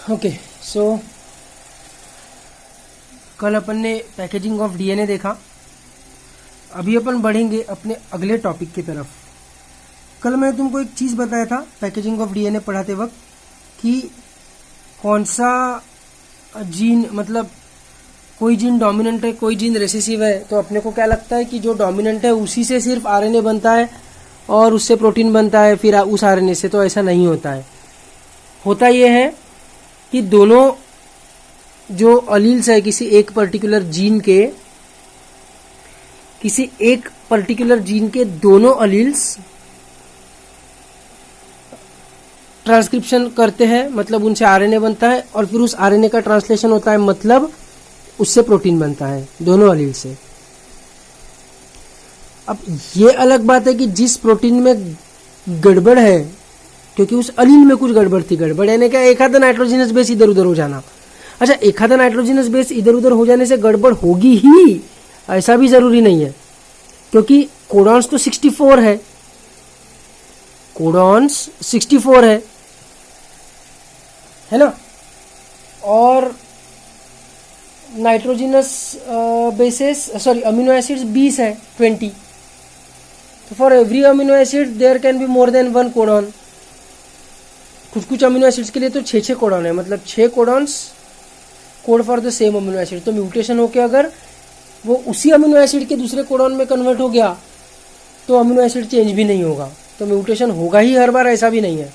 Okay so कल अपन ने packaging of DNA देखा। अभी अपन बढ़ेंगे अपने अगले टॉपिक की तरफ। कल मैंने तुमको एक चीज़ बताया था पैकेजिंग ऑफ डीएनए पढ़ाते वक्त कि कौन सा जीन, मतलब कोई जीन डोमिनेंट है कोई जीन रेसेसिव है, तो अपने को क्या लगता है कि जो डोमिनेंट है उसी से सिर्फ आरएनए बनता है और उससे प्रोटीन बनता है फिर उस आरएनए से। तो ऐसा नहीं होता है। होता यह है कि दोनों जो अलील्स है किसी एक पर्टिकुलर जीन के दोनों अलील्स ट्रांसक्रिप्शन करते हैं, मतलब उनसे आरएनए बनता है और फिर उस आरएनए का ट्रांसलेशन होता है, मतलब उससे प्रोटीन बनता है दोनों अलील से। अब ये अलग बात है कि जिस प्रोटीन में गड़बड़ है, क्योंकि उस अलील में कुछ गड़बड़ थी, गड़बड़ यानी क्या, एक आधा नाइट्रोजनस बेस इधर उधर हो जाना। अच्छा, एक आधा नाइट्रोजनस बेस इधर उधर हो जाने से गड़बड़ होगी ही ऐसा भी जरूरी नहीं है, क्योंकि कोडॉन्स तो 64 है, कोडॉन्स 64 है ना, और नाइट्रोजनस बेसेस अमीनो एसिड्स 20 है, 20। तो for every amino acid there can be more than 1 codon. कुछ अमीनो एसिड्स के लिए तो 6 कोडॉन है, मतलब 6 codons code for the same amino acid. तो म्यूटेशन होके अगर वो उसी अमीनो एसिड के दूसरे कोडॉन में कन्वर्ट हो गया तो अमीनो एसिड चेंज भी नहीं होगा। तो म्यूटेशन होगा ही हर बार, ऐसा भी नहीं है।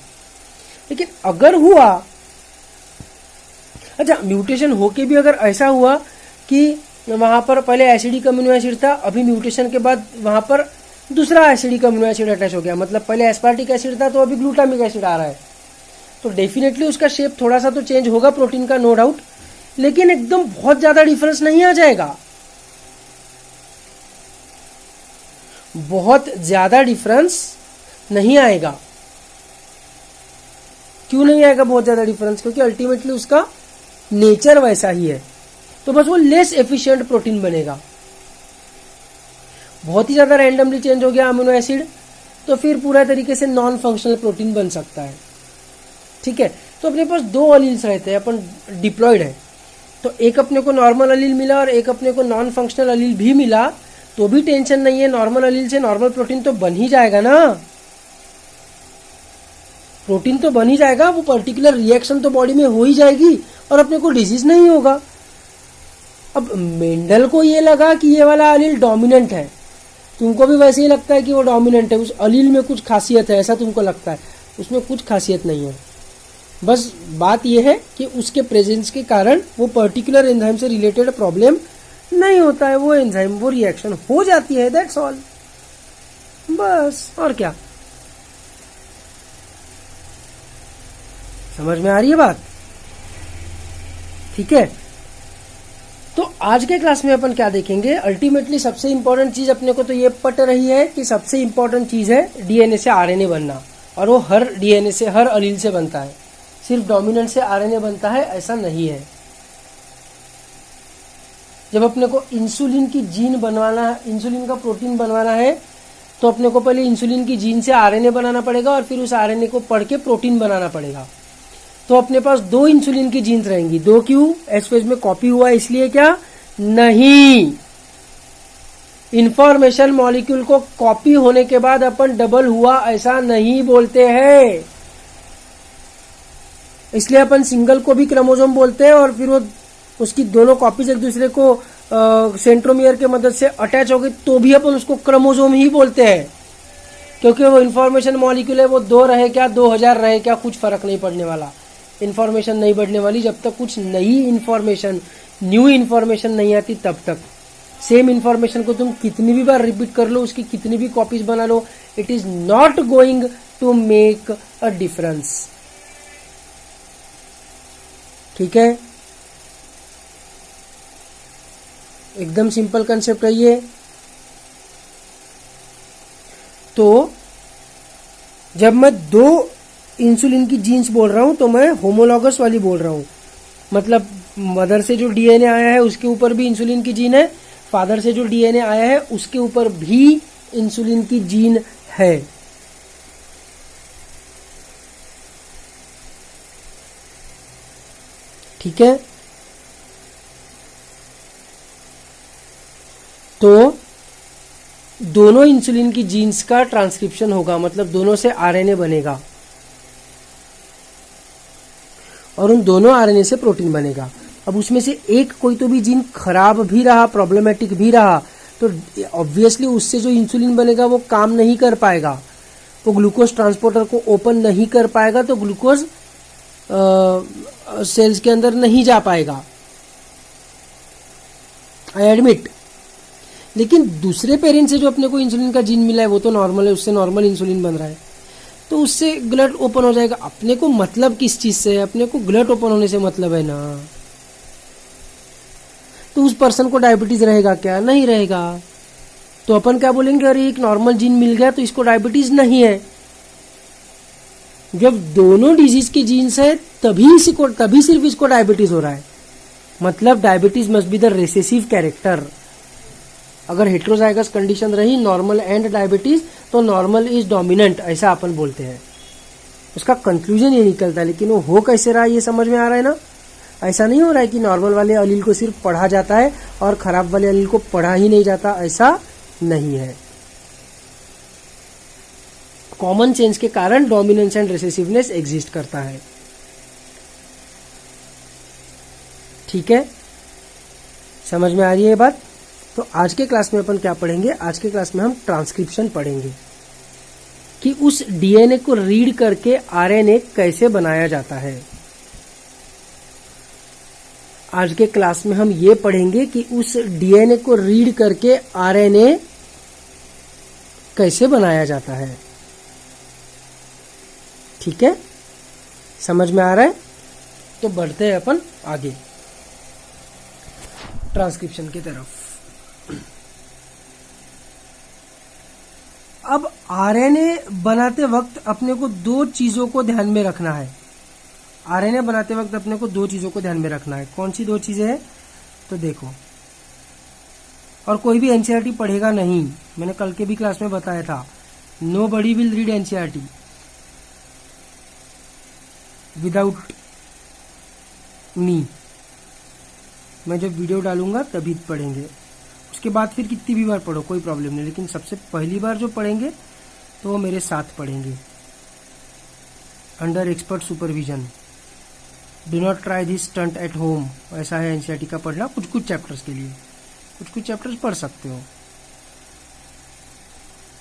लेकिन अगर हुआ, अच्छा म्यूटेशन होके भी अगर ऐसा हुआ कि वहां पर पहले एसिडिक अमीनो एसिड था, अभी म्यूटेशन के बाद वहां पर दूसरा एसिडिक अमीनो एसिड अटैच हो गया, मतलब पहले एस्पार्टिक एसिड था तो अभी ग्लूटामिक एसिड आ रहा है, तो डेफिनेटली उसका शेप थोड़ा सा तो चेंज होगा प्रोटीन का, नो डाउट, लेकिन एकदम बहुत ज्यादा डिफरेंस नहीं आ जाएगा। बहुत ज्यादा डिफरेंस नहीं आएगा। क्यों नहीं आएगा बहुत ज्यादा डिफरेंस? क्योंकि अल्टीमेटली उसका नेचर वैसा ही है, तो बस वो लेस एफिशिएंट प्रोटीन बनेगा। बहुत ही ज्यादा रैंडमली चेंज हो गया अमीनो एसिड तो फिर पूरा तरीके से नॉन फंक्शनल प्रोटीन बन सकता है। ठीक है, तो अपने पास 2 अलील्स रहते हैं, अपन डिप्लॉयड है, तो एक अपने को नॉर्मल अलील मिला और एक अपने को नॉन फंक्शनल अलील भी मिला, तो भी टेंशन नहीं है, नॉर्मल अलील से नॉर्मल प्रोटीन तो बन ही जाएगा ना, प्रोटीन तो बन ही जाएगा, वो पर्टिकुलर रिएक्शन तो बॉडी में हो ही जाएगी और अपने को डिजीज नहीं होगा। अब मेंडल को ये लगा कि ये वाला अलील डोमिनेंट है, तुमको भी वैसे ही लगता है कि वो डोमिनेंट है, उस अलील में कुछ खासियत है ऐसा तुमको लगता है, उसमें कुछ खासियत नहीं है। बस बात यह है कि उसके प्रेजेंस के कारण वो पर्टिकुलर एंजाइम से रिलेटेड प्रॉब्लम नहीं होता है, वो एंजाइम वो रिएक्शन हो जाती है, दैट्स ऑल, बस, और क्या। समझ में आ रही है बात? ठीक है, तो आज के क्लास में अपन क्या देखेंगे, अल्टीमेटली सबसे इंपॉर्टेंट चीज अपने को तो ये पट रही है कि सबसे इंपॉर्टेंट चीज है डीएनए से आरएनए बनना, और वो हर डीएनए से, हर अलील से बनता है, सिर्फ डोमिनेंट से आरएनए बनता है ऐसा नहीं है। जब अपने को इंसुलिन की जीन बनवाना है, इंसुलिन का प्रोटीन बनवाना है, तो अपने को पहले इंसुलिन की जीन से आरएनए बनाना पड़ेगा और फिर उस आरएनए को पढ़ के प्रोटीन बनाना पड़ेगा। तो अपने पास 2 इंसुलिन की जीन्स रहेंगी। 2 क्यों? एस फेज में कॉपी हुआ इसलिए क्या? नहीं, इंफॉर्मेशन मॉलिक्यूल को कॉपी होने के बाद अपन डबल हुआ ऐसा नहीं बोलते हैं, इसलिए अपन सिंगल को भी क्रोमोसोम बोलते हैं और फिर वो उसकी दोनों कॉपीज एक दूसरे को सेंट्रोमियर के मदद से अटैच हो गई तो भी अपन उसको क्रोमोसोम ही बोलते हैं, क्योंकि वो इंफॉर्मेशन मॉलिक्यूल है, वो 2 रहे क्या 2000 रहे क्या कुछ फर्क नहीं पड़ने वाला, इंफॉर्मेशन नहीं बढ़ने वाली जब तक कुछ नई इंफॉर्मेशन, न्यू इंफॉर्मेशन नहीं आती तब तक। सेम इंफॉर्मेशन को तुम कितनी भी बार रिपीट कर लो, उसकी कितनी भी कॉपीज बना लो, it is not going to make a difference. ठीक है, एकदम सिंपल कंसेप्ट है ये। तो जब मैं 2 इंसुलिन की जीन्स बोल रहा हूं तो मैं होमोलॉगस वाली बोल रहा हूं, मतलब मदर से जो डीएनए आया है उसके ऊपर भी इंसुलिन की जीन है, फादर से जो डीएनए आया है उसके ऊपर भी इंसुलिन की जीन है। ठीक है, तो दोनों इंसुलिन की जीन्स का ट्रांसक्रिप्शन होगा, मतलब दोनों से आरएनए बनेगा और उन दोनों आरएनए से प्रोटीन बनेगा। अब उसमें से एक कोई तो भी जीन खराब भी रहा, प्रॉब्लमेटिक भी रहा, तो ऑब्वियसली उससे जो इंसुलिन बनेगा वो काम नहीं कर पाएगा, वो ग्लूकोज ट्रांसपोर्टर को ओपन नहीं कर पाएगा, तो ग्लूकोज सेल्स के अंदर नहीं जा पाएगा, आई एडमिट। लेकिन दूसरे पेरेंट से जो अपने को इंसुलिन का जीन मिला है वो तो नॉर्मल है, उससे नॉर्मल इंसुलिन बन रहा है, तो उससे ग्लट ओपन हो जाएगा। अपने को मतलब किस चीज से है? अपने को ग्लट ओपन होने से मतलब है ना। तो उस पर्सन को डायबिटीज रहेगा क्या? नहीं रहेगा। तो अपन क्या बोलेंगे, अरे एक नॉर्मल जीन मिल गया तो इसको डायबिटीज नहीं है। जब दोनों डिजीज के जीन्स है तभी सिर्फ इसको डायबिटीज हो रहा है। मतलब diabetes must be the recessive character. अगर हेट्रोजाइगस कंडीशन रही नॉर्मल एंड डायबिटीज, तो नॉर्मल इज डोमिनेंट, ऐसा अपन बोलते हैं। उसका कंक्लूजन ये निकलता है। लेकिन वो हो कैसे रहा है ये समझ में आ रहा है ना। ऐसा नहीं हो रहा है कि नॉर्मल वाले अलील को सिर्फ पढ़ा जाता है और खराब वाले अलील को पढ़ा ही नहीं जाता, ऐसा नहीं है। कॉमन चेंज के कारण डोमिनेंस एंड रिसेसिवनेस एग्जिस्ट करता है। ठीक है, समझ में आ रही है ये बात। तो आज के क्लास में अपन क्या पढ़ेंगे? आज के क्लास में हम ट्रांसक्रिप्शन पढ़ेंगे कि उस डीएनए को रीड करके आरएनए कैसे बनाया जाता है। आज के क्लास में हम ये पढ़ेंगे कि उस डीएनए को रीड करके आरएनए कैसे बनाया जाता है। ठीक है, समझ में आ रहा है। तो बढ़ते हैं अपन आगे ट्रांसक्रिप्शन की तरफ। अब आरएनए बनाते वक्त अपने को दो चीजों को ध्यान में रखना है। आरएनए बनाते वक्त अपने को दो चीजों को ध्यान में रखना है। कौन सी दो चीजें हैं? तो देखो, और कोई भी एनसीईआरटी पढ़ेगा नहीं, मैंने कल के भी क्लास में बताया था, nobody will read NCERT without me. मैं जब वीडियो डालूंगा तभी पढ़ेंगे, उसके बाद फिर कितनी भी बार पढ़ो कोई प्रॉब्लम नहीं, लेकिन सबसे पहली बार जो पढ़ेंगे तो वो मेरे साथ पढ़ेंगे under expert supervision. Do not try this stunt at home. ऐसा है एनसीईआरटी का पढ़ना। कुछ कुछ चैप्टर्स के लिए कुछ चैप्टर्स पढ़ सकते हो।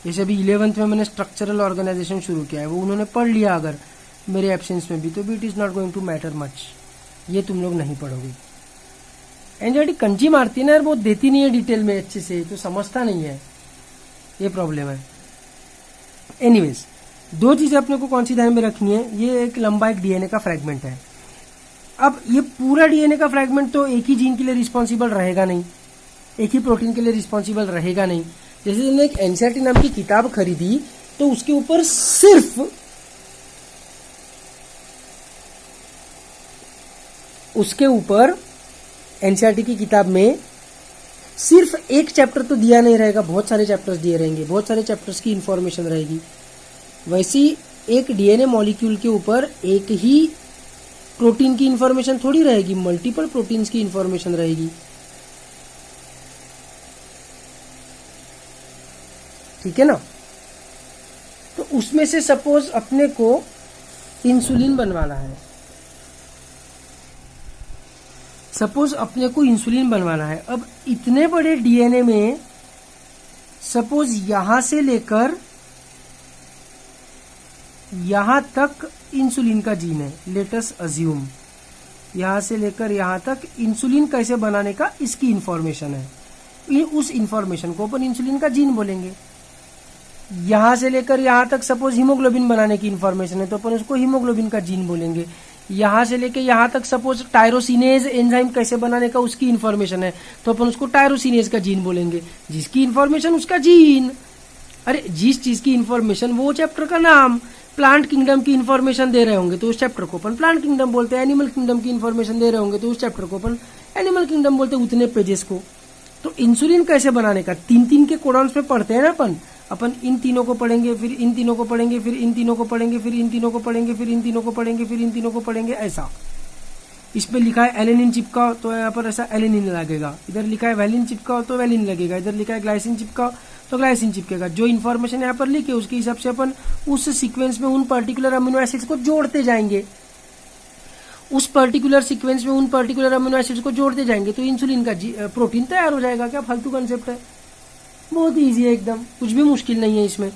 जैसे अभी 11th में मैंने स्ट्रक्चरल ऑर्गेनाइजेशन शुरू किया है, वो उन्होंने पढ़ लिया अगर मेरे एब्सेंस में भी, तो भी it is not going to matter much. ये तुम लोग नहीं पढ़ोगे। एनसीईआरटी कंजी मारती है ना यार, वो देती नहीं है डिटेल में अच्छे से, तो समझता नहीं है, ये प्रॉब्लम है। एनीवेज, दो चीजें अपने को कौन सी ध्यान में रखनी है। ये एक लंबा एक डीएनए का फ्रैगमेंट है। अब ये पूरा डीएनए का फ्रैगमेंट तो एक ही जीन के लिए रिस्पॉन्सिबल रहेगा नहीं, एक ही प्रोटीन के लिए रिस्पॉन्सिबल रहेगा नहीं। जैसे तुमने एक एनसीईआरटी नाम की किताब खरीदी तो उसके ऊपर सिर्फ एनसीईआरटी की किताब में सिर्फ एक चैप्टर तो दिया नहीं रहेगा, बहुत सारे चैप्टर्स दिए रहेंगे, बहुत सारे चैप्टर्स की इंफॉर्मेशन रहेगी। वैसी एक डीएनए मॉलिक्यूल के ऊपर एक ही प्रोटीन की इंफॉर्मेशन थोड़ी रहेगी, मल्टीपल प्रोटीन्स की इंफॉर्मेशन रहेगी। ठीक है ना। तो उसमें से सपोज अपने को इंसुलिन बनवाना है, सपोज अपने को इंसुलिन बनवाना है। अब इतने बड़े डीएनए में सपोज यहां से लेकर यहां तक इंसुलिन का जीन है, लेट अस अज्यूम यहां से लेकर यहां तक इंसुलिन कैसे बनाने का इसकी इंफॉर्मेशन है। उस इंफॉर्मेशन को अपन इंसुलिन का जीन बोलेंगे। यहां से लेकर यहां तक सपोज हीमोग्लोबिन बनाने की इंफॉर्मेशन है तो अपन उसको हीमोग्लोबिन का जीन बोलेंगे। यहां से लेकर यहां तक सपोज टायरोसिनेज एंजाइम कैसे बनाने का उसकी इंफॉर्मेशन है तो अपन उसको टायरोसिनेज का जीन बोलेंगे। जिसकी इंफॉर्मेशन उसका जीन। अरे जिस चीज की इंफॉर्मेशन वो चैप्टर का नाम। प्लांट किंगडम की इंफॉर्मेशन दे रहे होंगे तो उस चैप्टर को अपन प्लांट किंगडम बोलते हैं। एनिमल किंगडम की इंफॉर्मेशन दे रहे होंगे तो उस चैप्टर को अपन एनिमल किंगडम बोलते हैं, उतने पेजेस को। तो इंसुलिन कैसे बनाने का 3-3 के कोडॉन्स में पढ़ते हैं ना अपन इन तीनों को पढ़ेंगे, फिर इन तीनों को पढ़ेंगे, फिर इन तीनों को पढ़ेंगे, फिर इन तीनों को पढ़ेंगे, फिर इन तीनों को पढ़ेंगे, फिर इन तीनों को पढ़ेंगे, ऐसा। इस पे लिखा है एलेनिन चिपकाओ तो यहाँ पर ऐसा एलेनिन लगेगा, इधर लिखा है वैलिन चिपकाओ तो वैलिन लगेगा, इधर लिखा है ग्लाइसिन चिपकाओ तो ग्लाइसिन चिपकेगा। जो इन्फॉर्मेशन यहाँ पर लिखी है उसके हिसाब से अपन उस सीक्वेंस में उन पर्टिकुलर अमीनो एसिड्स को जोड़ते जाएंगे, उस पर्टिकुलर सीक्वेंस में उन पर्टिकुलर अमीनो एसिड्स को जोड़ते जाएंगे तो इंसुलिन का प्रोटीन तैयार हो जाएगा। क्या फालतू कंसेप्ट है, बहुत ईजी है एकदम, कुछ भी मुश्किल नहीं है इसमें,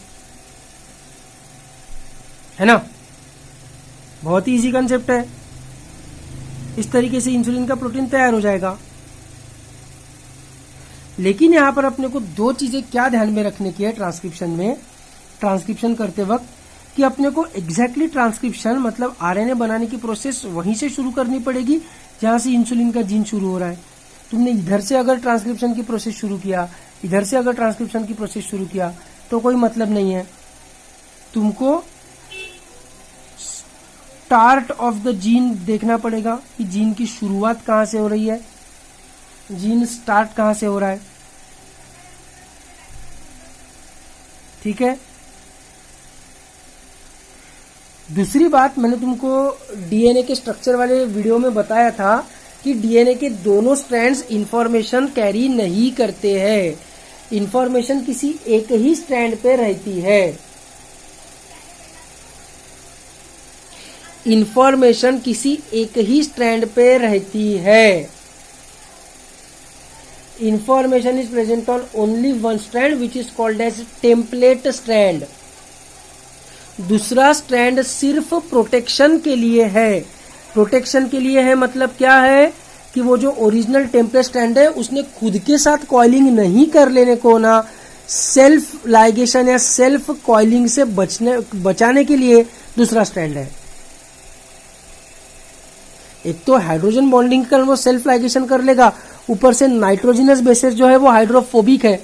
है ना, बहुत ही ईजी कंसेप्ट है। इस तरीके से इंसुलिन का प्रोटीन तैयार हो जाएगा। लेकिन यहां पर अपने को दो चीजें क्या ध्यान में रखने की है ट्रांसक्रिप्शन में, ट्रांसक्रिप्शन करते वक्त, कि अपने को एग्जैक्टली ट्रांसक्रिप्शन मतलब आरएनए बनाने की प्रोसेस वहीं से शुरू करनी पड़ेगी जहां से इंसुलिन का जीन शुरू हो रहा है। तुमने इधर से अगर ट्रांसक्रिप्शन की प्रोसेस शुरू किया, इधर से अगर ट्रांसक्रिप्शन की प्रोसेस शुरू किया तो कोई मतलब नहीं है। तुमको स्टार्ट ऑफ द जीन देखना पड़ेगा कि जीन की शुरुआत कहां से हो रही है, जीन स्टार्ट कहां से हो रहा है, ठीक है। दूसरी बात, मैंने तुमको डीएनए के स्ट्रक्चर वाले वीडियो में बताया था कि डीएनए के दोनों स्ट्रैंड्स इंफॉर्मेशन कैरी नहीं करते हैं, इंफॉर्मेशन किसी एक ही स्ट्रैंड पे रहती है, इंफॉर्मेशन किसी एक ही स्ट्रैंड पे रहती है। Information is present on only one strand which is called as template strand. दूसरा स्ट्रैंड सिर्फ प्रोटेक्शन के लिए है। प्रोटेक्शन के लिए है मतलब क्या है कि वो जो ओरिजिनल टेम्पलेट स्ट्रैंड है उसने खुद के साथ कॉइलिंग नहीं कर लेने को ना, सेल्फ लाइगेशन या सेल्फ कॉइलिंग से बचाने के लिए दूसरा स्ट्रैंड है। एक तो हाइड्रोजन बॉन्डिंग कर वो सेल्फ लाइगेशन कर लेगा, ऊपर से नाइट्रोजनस बेसिस जो है वो हाइड्रोफोबिक है,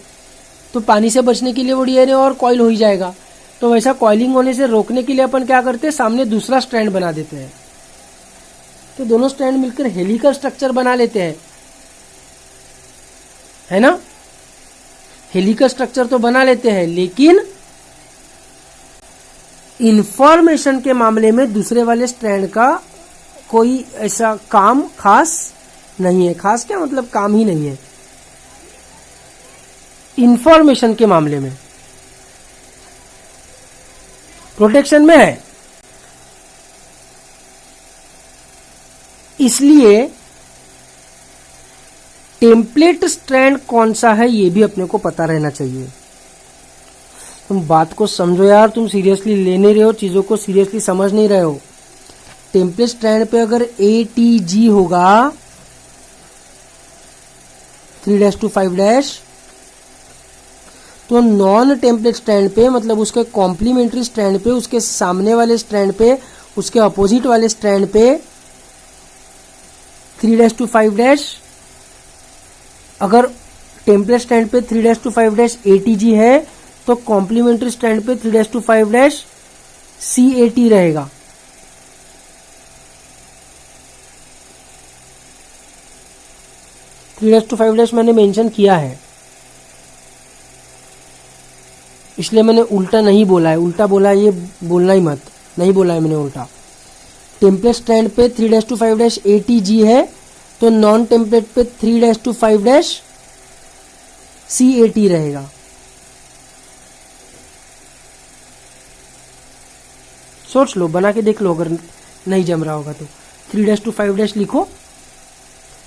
तो पानी से बचने के लिए वो डीएनए और कॉइल हो ही जाएगा। तो वैसा कॉइलिंग होने से रोकने के लिए अपन क्या करते हैं, सामने दूसरा स्ट्रैंड बना देते हैं, तो दोनों स्ट्रैंड मिलकर हेलिकल स्ट्रक्चर बना लेते हैं, है ना। हेलिकल स्ट्रक्चर तो बना लेते हैं, लेकिन इंफॉर्मेशन के मामले में दूसरे वाले स्ट्रैंड का कोई ऐसा काम खास नहीं है। खास क्या मतलब, काम ही नहीं है इंफॉर्मेशन के मामले में, प्रोटेक्शन में है। इसलिए टेम्पलेट स्ट्रैंड कौन सा है ये भी अपने को पता रहना चाहिए। तुम बात को समझो यार, तुम सीरियसली ले नहीं रहे हो, चीजों को सीरियसली समझ नहीं रहे हो। टेम्पलेट स्ट्रैंड पे अगर ATG होगा 3' to 5', तो नॉन टेम्पलेट स्ट्रैंड पे मतलब उसके कॉम्प्लीमेंट्री स्ट्रैंड पे, उसके सामने वाले स्ट्रैंड पे, उसके अपोजिट वाले स्ट्रैंड पे 3' to 5', अगर टेम्पलेट स्ट्रैंड पे 3' to 5' ATG है तो कॉम्प्लीमेंट्री स्ट्रैंड पे 3' to 5' CAT रहेगा। थ्री टू 5' मैंने मेंशन किया है, इसलिए मैंने उल्टा नहीं बोला है। उल्टा बोला है ये बोलना ही मत, नहीं बोला है मैंने उल्टा। टेम्पलेट स्ट्रैंड पे 3' to 5' ATG है तो नॉन टेम्पलेट पे 3' to 5' CAT रहेगा। सोच लो, बना के देख लो, अगर नहीं जम रहा होगा तो 3' to 5' लिखो,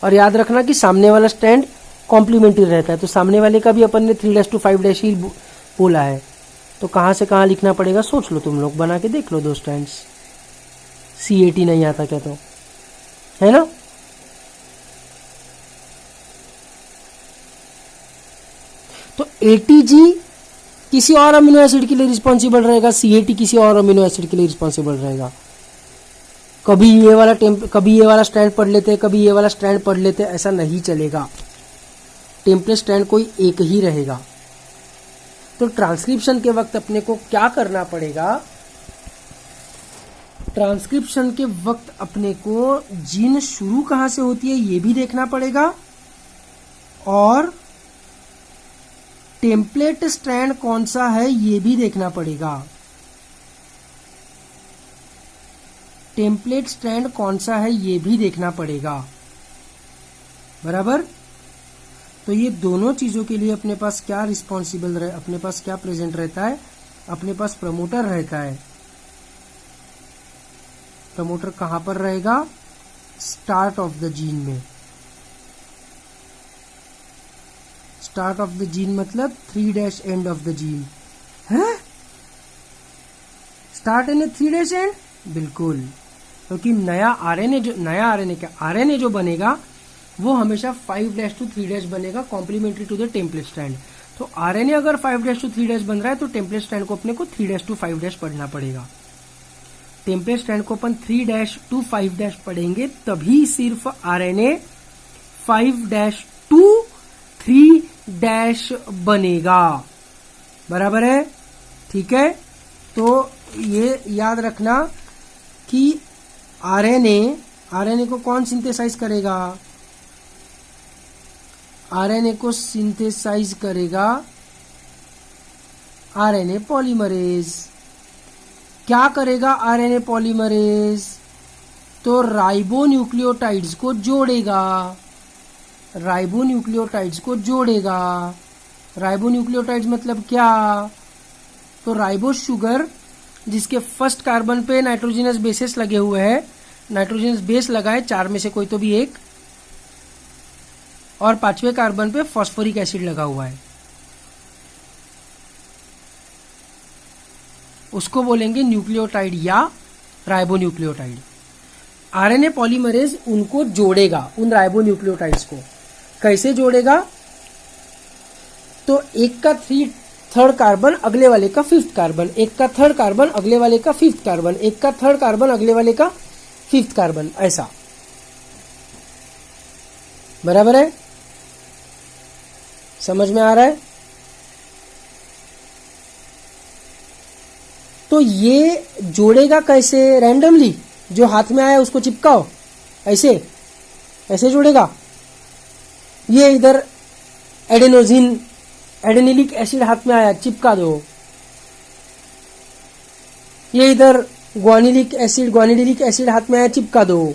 और याद रखना कि सामने वाला स्ट्रैंड कॉम्प्लीमेंट्री रहता है, तो सामने वाले का भी अपन ने 3' to 5' ही बोला है, तो कहां से कहां लिखना पड़ेगा सोच लो तुम लोग, बना के देख लो दो स्ट्रैंड्स। CAT नहीं आता क्या, तो है ना। तो ATG किसी और अमीनो एसिड के लिए रिस्पॉन्सिबल रहेगा, CAT किसी और अमीनो एसिड के लिए रिस्पॉन्सिबल रहेगा। कभी ये वाला स्ट्रैंड पढ़ लेते, कभी ये वाला स्ट्रैंड पढ़ लेते, ऐसा नहीं चलेगा। टेम्पलेट स्ट्रैंड कोई एक ही रहेगा। तो ट्रांसक्रिप्शन के वक्त अपने को क्या करना पड़ेगा, ट्रांसक्रिप्शन के वक्त अपने को जीन शुरू कहां से होती है ये भी देखना पड़ेगा, और टेम्पलेट स्ट्रैंड कौन सा है ये भी देखना पड़ेगा। टेम्पलेट स्ट्रैंड कौन सा है ये भी देखना पड़ेगा, बराबर। तो ये दोनों चीजों के लिए अपने पास क्या अपने पास क्या प्रेजेंट रहता है, अपने पास प्रमोटर रहता है। प्रमोटर कहां पर रहेगा, स्टार्ट ऑफ द जीन में। स्टार्ट ऑफ द जीन मतलब 3' एंड ऑफ द जीन है, स्टार्ट एंड 3' एंड, बिल्कुल। क्योंकि नया आरएनए जो बनेगा वो हमेशा 5' to 3' बनेगा, complementary to the template strand. तो आरएनए अगर 5' to 3' बन रहा है तो टेम्पलेट स्ट्रैंड को अपने को 3' to 5' पढ़ना पड़ेगा। टेम्पलेट स्ट्रैंड को अपन 3' to 5' पढ़ेंगे तभी सिर्फ आरएनए 5' to 3' बनेगा, बराबर है, ठीक है। तो ये याद रखना कि आरएनए को कौन सिंथेसाइज करेगा, आरएनए को सिंथेसाइज करेगा आरएनए पॉलीमरेज। क्या करेगा आरएनए पॉलीमरेज, तो राइबोन्यूक्लियोटाइड्स को जोड़ेगा, राइबोन्यूक्लियोटाइड्स मतलब क्या, तो राइबो शुगर जिसके फर्स्ट कार्बन पे नाइट्रोजनस बेसेस लगे हुए हैं, नाइट्रोजनस बेस लगा है 4 में से कोई तो भी एक, और 5वें कार्बन पे फॉस्फोरिक एसिड लगा हुआ है, उसको बोलेंगे न्यूक्लियोटाइड या राइबोन्यूक्लियोटाइड। आरएनए पॉलीमरेज उनको जोड़ेगा, उन राइबोन्यूक्लियोटाइड्स को। कैसे जोड़ेगा, तो एक का 3rd कार्बन अगले वाले का 5th कार्बन, एक का 3rd कार्बन अगले वाले का 5th कार्बन, एक का 3rd कार्बन अगले वाले का 5th कार्बन, ऐसा, बराबर है, समझ में आ रहा है। तो ये जोड़ेगा कैसे, रैंडमली, जो हाथ में आया उसको चिपकाओ, ऐसे जोड़ेगा। ये इधर एडेनिलिक एसिड हाथ में आया, चिपका दो। ये इधर ग्वानिलिक एसिड हाथ में आया, चिपका दो।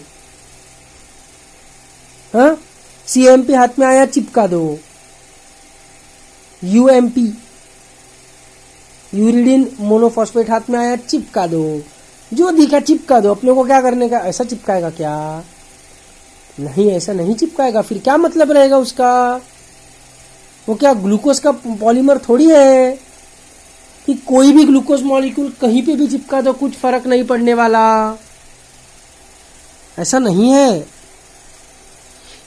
हाँ, CMP हाथ में आया, चिपका दो। UMP यूरिडिन मोनोफॉस्फेट हाथ में आया, चिपका दो। जो दिखा चिपका दो। अपने को क्या करने का, ऐसा चिपकाएगा क्या, नहीं, ऐसा नहीं चिपकाएगा। फिर क्या मतलब रहेगा उसका, वो क्या ग्लूकोज का पॉलीमर थोड़ी है कि कोई भी ग्लूकोज मॉलिक्यूल कहीं पे भी चिपका दो कुछ फर्क नहीं पड़ने वाला, ऐसा नहीं है।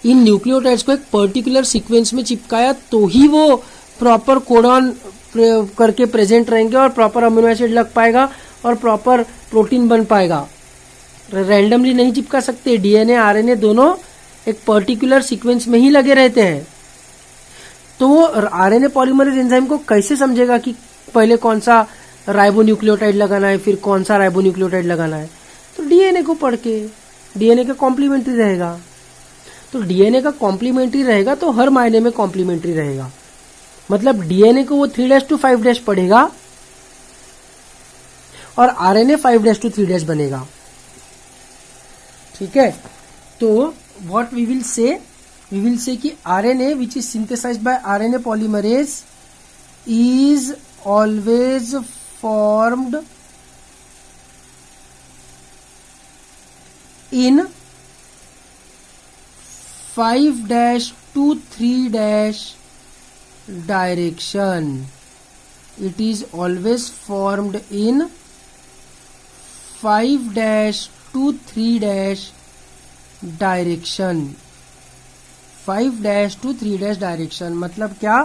इन न्यूक्लियोटाइड्स को एक पर्टिकुलर सीक्वेंस में चिपकाया तो ही वो प्रॉपर कोडॉन करके प्रेजेंट रहेंगे और प्रॉपर अमीनो एसिड लग पाएगा और प्रॉपर प्रोटीन बन पाएगा। रैंडमली नहीं चिपका सकते। डीएनए आरएनए दोनों एक पर्टिकुलर सीक्वेंस में ही लगे रहते हैं। तो वो आरएनए पॉलीमरेज एंजाइम को कैसे समझेगा कि पहले कौन सा राइबोन्यूक्लियोटाइड लगाना है, फिर कौन सा राइबोन्यूक्लियोटाइड लगाना है, तो डीएनए को पढ़ के। डीएनए का कॉम्प्लीमेंट्री रहेगा, तो डीएनए का कॉम्प्लीमेंट्री रहेगा तो हर मायने में कॉम्प्लीमेंट्री रहेगा। मतलब डीएनए को वो 3' to 5' पढ़ेगा और आरएनए 5' to 3' बनेगा। ठीक है, तो व्हाट वी विल से कि RNA which is synthesized by RNA polymerase is always formed in 5' to 3' direction. It is always formed in 5' to 3' direction. 5' to 3' direction मतलब क्या,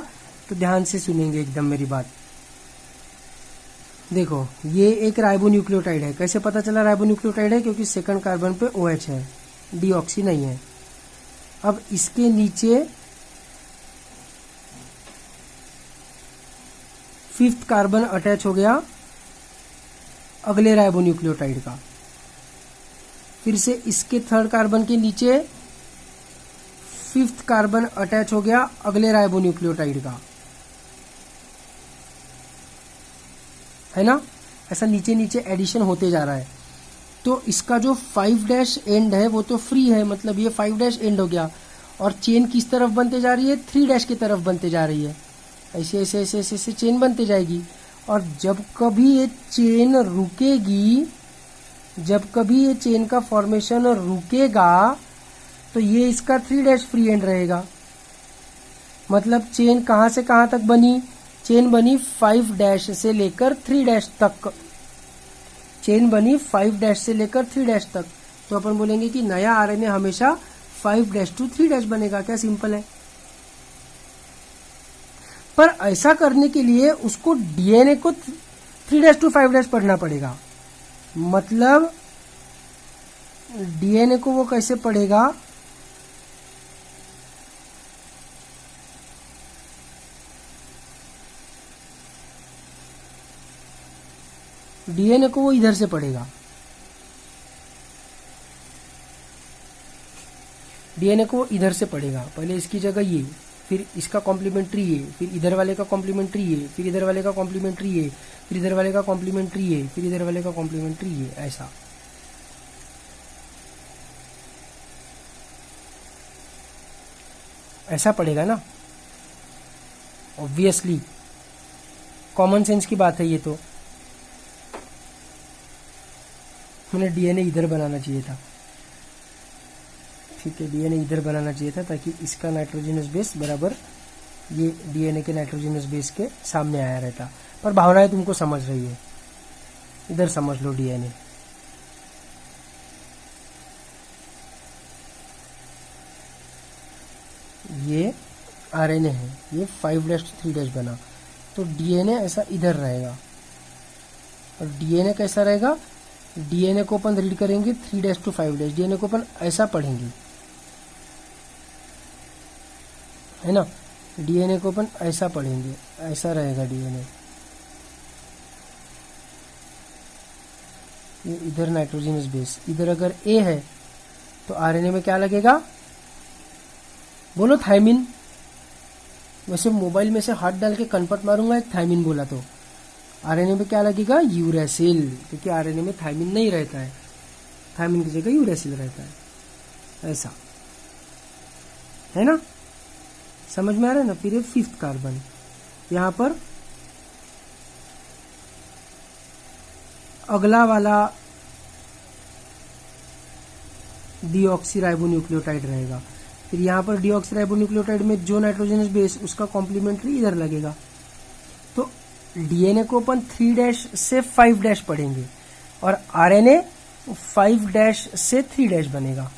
तो ध्यान से सुनेंगे एकदम मेरी बात। देखो ये एक राइबोन्यूक्लियोटाइड है। कैसे पता चला राइबोन्यूक्लियोटाइड है, क्योंकि सेकंड कार्बन पे OH है, डीऑक्सी नहीं है। अब इसके नीचे 5th कार्बन अटैच हो गया अगले राइबोन्यूक्लियोटाइड का। फिर से इसके 3rd कार्बन के नीचे 5th कार्बन अटैच हो गया अगले राइबोन्यूक्लियोटाइड का, है ना। ऐसा नीचे नीचे एडिशन होते जा रहा है। तो इसका जो 5' एंड है वो तो फ्री है, मतलब ये 5' एंड हो गया, और चेन किस तरफ बनते जा रही है, 3' की तरफ बनते जा रही है। ऐसे ऐसे ऐसे ऐसे ऐसे चेन बनते जाएगी, और जब कभी ये चेन रुकेगी, जब कभी ये चेन का फॉर्मेशन रुकेगा, तो ये इसका 3' फ्री एंड रहेगा। मतलब चेन कहाँ से कहाँ तक बनी, चेन बनी 5' से लेकर 3' तक, चेन बनी 5' से लेकर 3' तक। तो अपन बोलेंगे कि नया आरएनए हमेशा 5' to 3' बनेगा। क्या सिंपल है। पर ऐसा करने के लिए उसको डीएनए को 3' to 5' पढ़ना पड़ेगा। मतलब डीएनए को वो कैसे पढ़ेगा, डीएनए को वो इधर से पढ़ेगा, डीएनए को वो इधर से पढ़ेगा। पहले इसकी जगह ये, फिर इसका कॉम्प्लीमेंट्री ये, फिर इधर वाले का कॉम्प्लीमेंट्री ये, फिर इधर वाले का कॉम्प्लीमेंट्री ये, फिर इधर वाले का कॉम्प्लीमेंट्री ये, फिर इधर वाले का कॉम्प्लीमेंट्री ये, ऐसा। ऐसा पढ़ेगा ना, ऑब्वियसली कॉमन सेंस की बात है ये। तो मैंने डीएनए इधर बनाना चाहिए था, ठीक है, डीएनए इधर बनाना चाहिए था, ताकि इसका नाइट्रोजनस बेस बराबर ये डीएनए के नाइट्रोजनस बेस के सामने आया रहता। पर भावनाएं तुमको समझ रही है, इधर समझ लो डीएनए। ये आरएनए है, ये 5' to 3' बना, तो डीएनए ऐसा इधर रहेगा। और डीएनए कैसा रहेगा, डीएनए को अपन रीड करेंगे 3' to 5', डीएनए को अपन ऐसा पढ़ेंगे, है ना। डीएनए को अपन ऐसा पढ़ेंगे, ऐसा रहेगा डीएनए। ये इधर नाइट्रोजनस बेस, इधर अगर ए है तो आरएनए में क्या लगेगा, बोलो थायमिन। वैसे मोबाइल में से हाथ डाल के कनपट मारूंगा, एक थायमिन बोला तो आरएनए में क्या लगेगा, यूरेसिल, क्योंकि आरएनए में थायमिन नहीं रहता है, थायमिन की जगह यूरेसिल रहता है, ऐसा है ना। समझ में आ रहा है ना। फिर 5th कार्बन, यहां पर अगला वाला डीऑक्सीराइबोन्यूक्लियोटाइड रहेगा। फिर यहां पर डीऑक्सीराइबोन्यूक्लियोटाइड में जो नाइट्रोजनस बेस, उसका कॉम्प्लीमेंट्री इधर लगेगा। तो डीएनए को अपन 3' से 5' पढ़ेंगे, और आरएनए 5' से 3' बनेगा।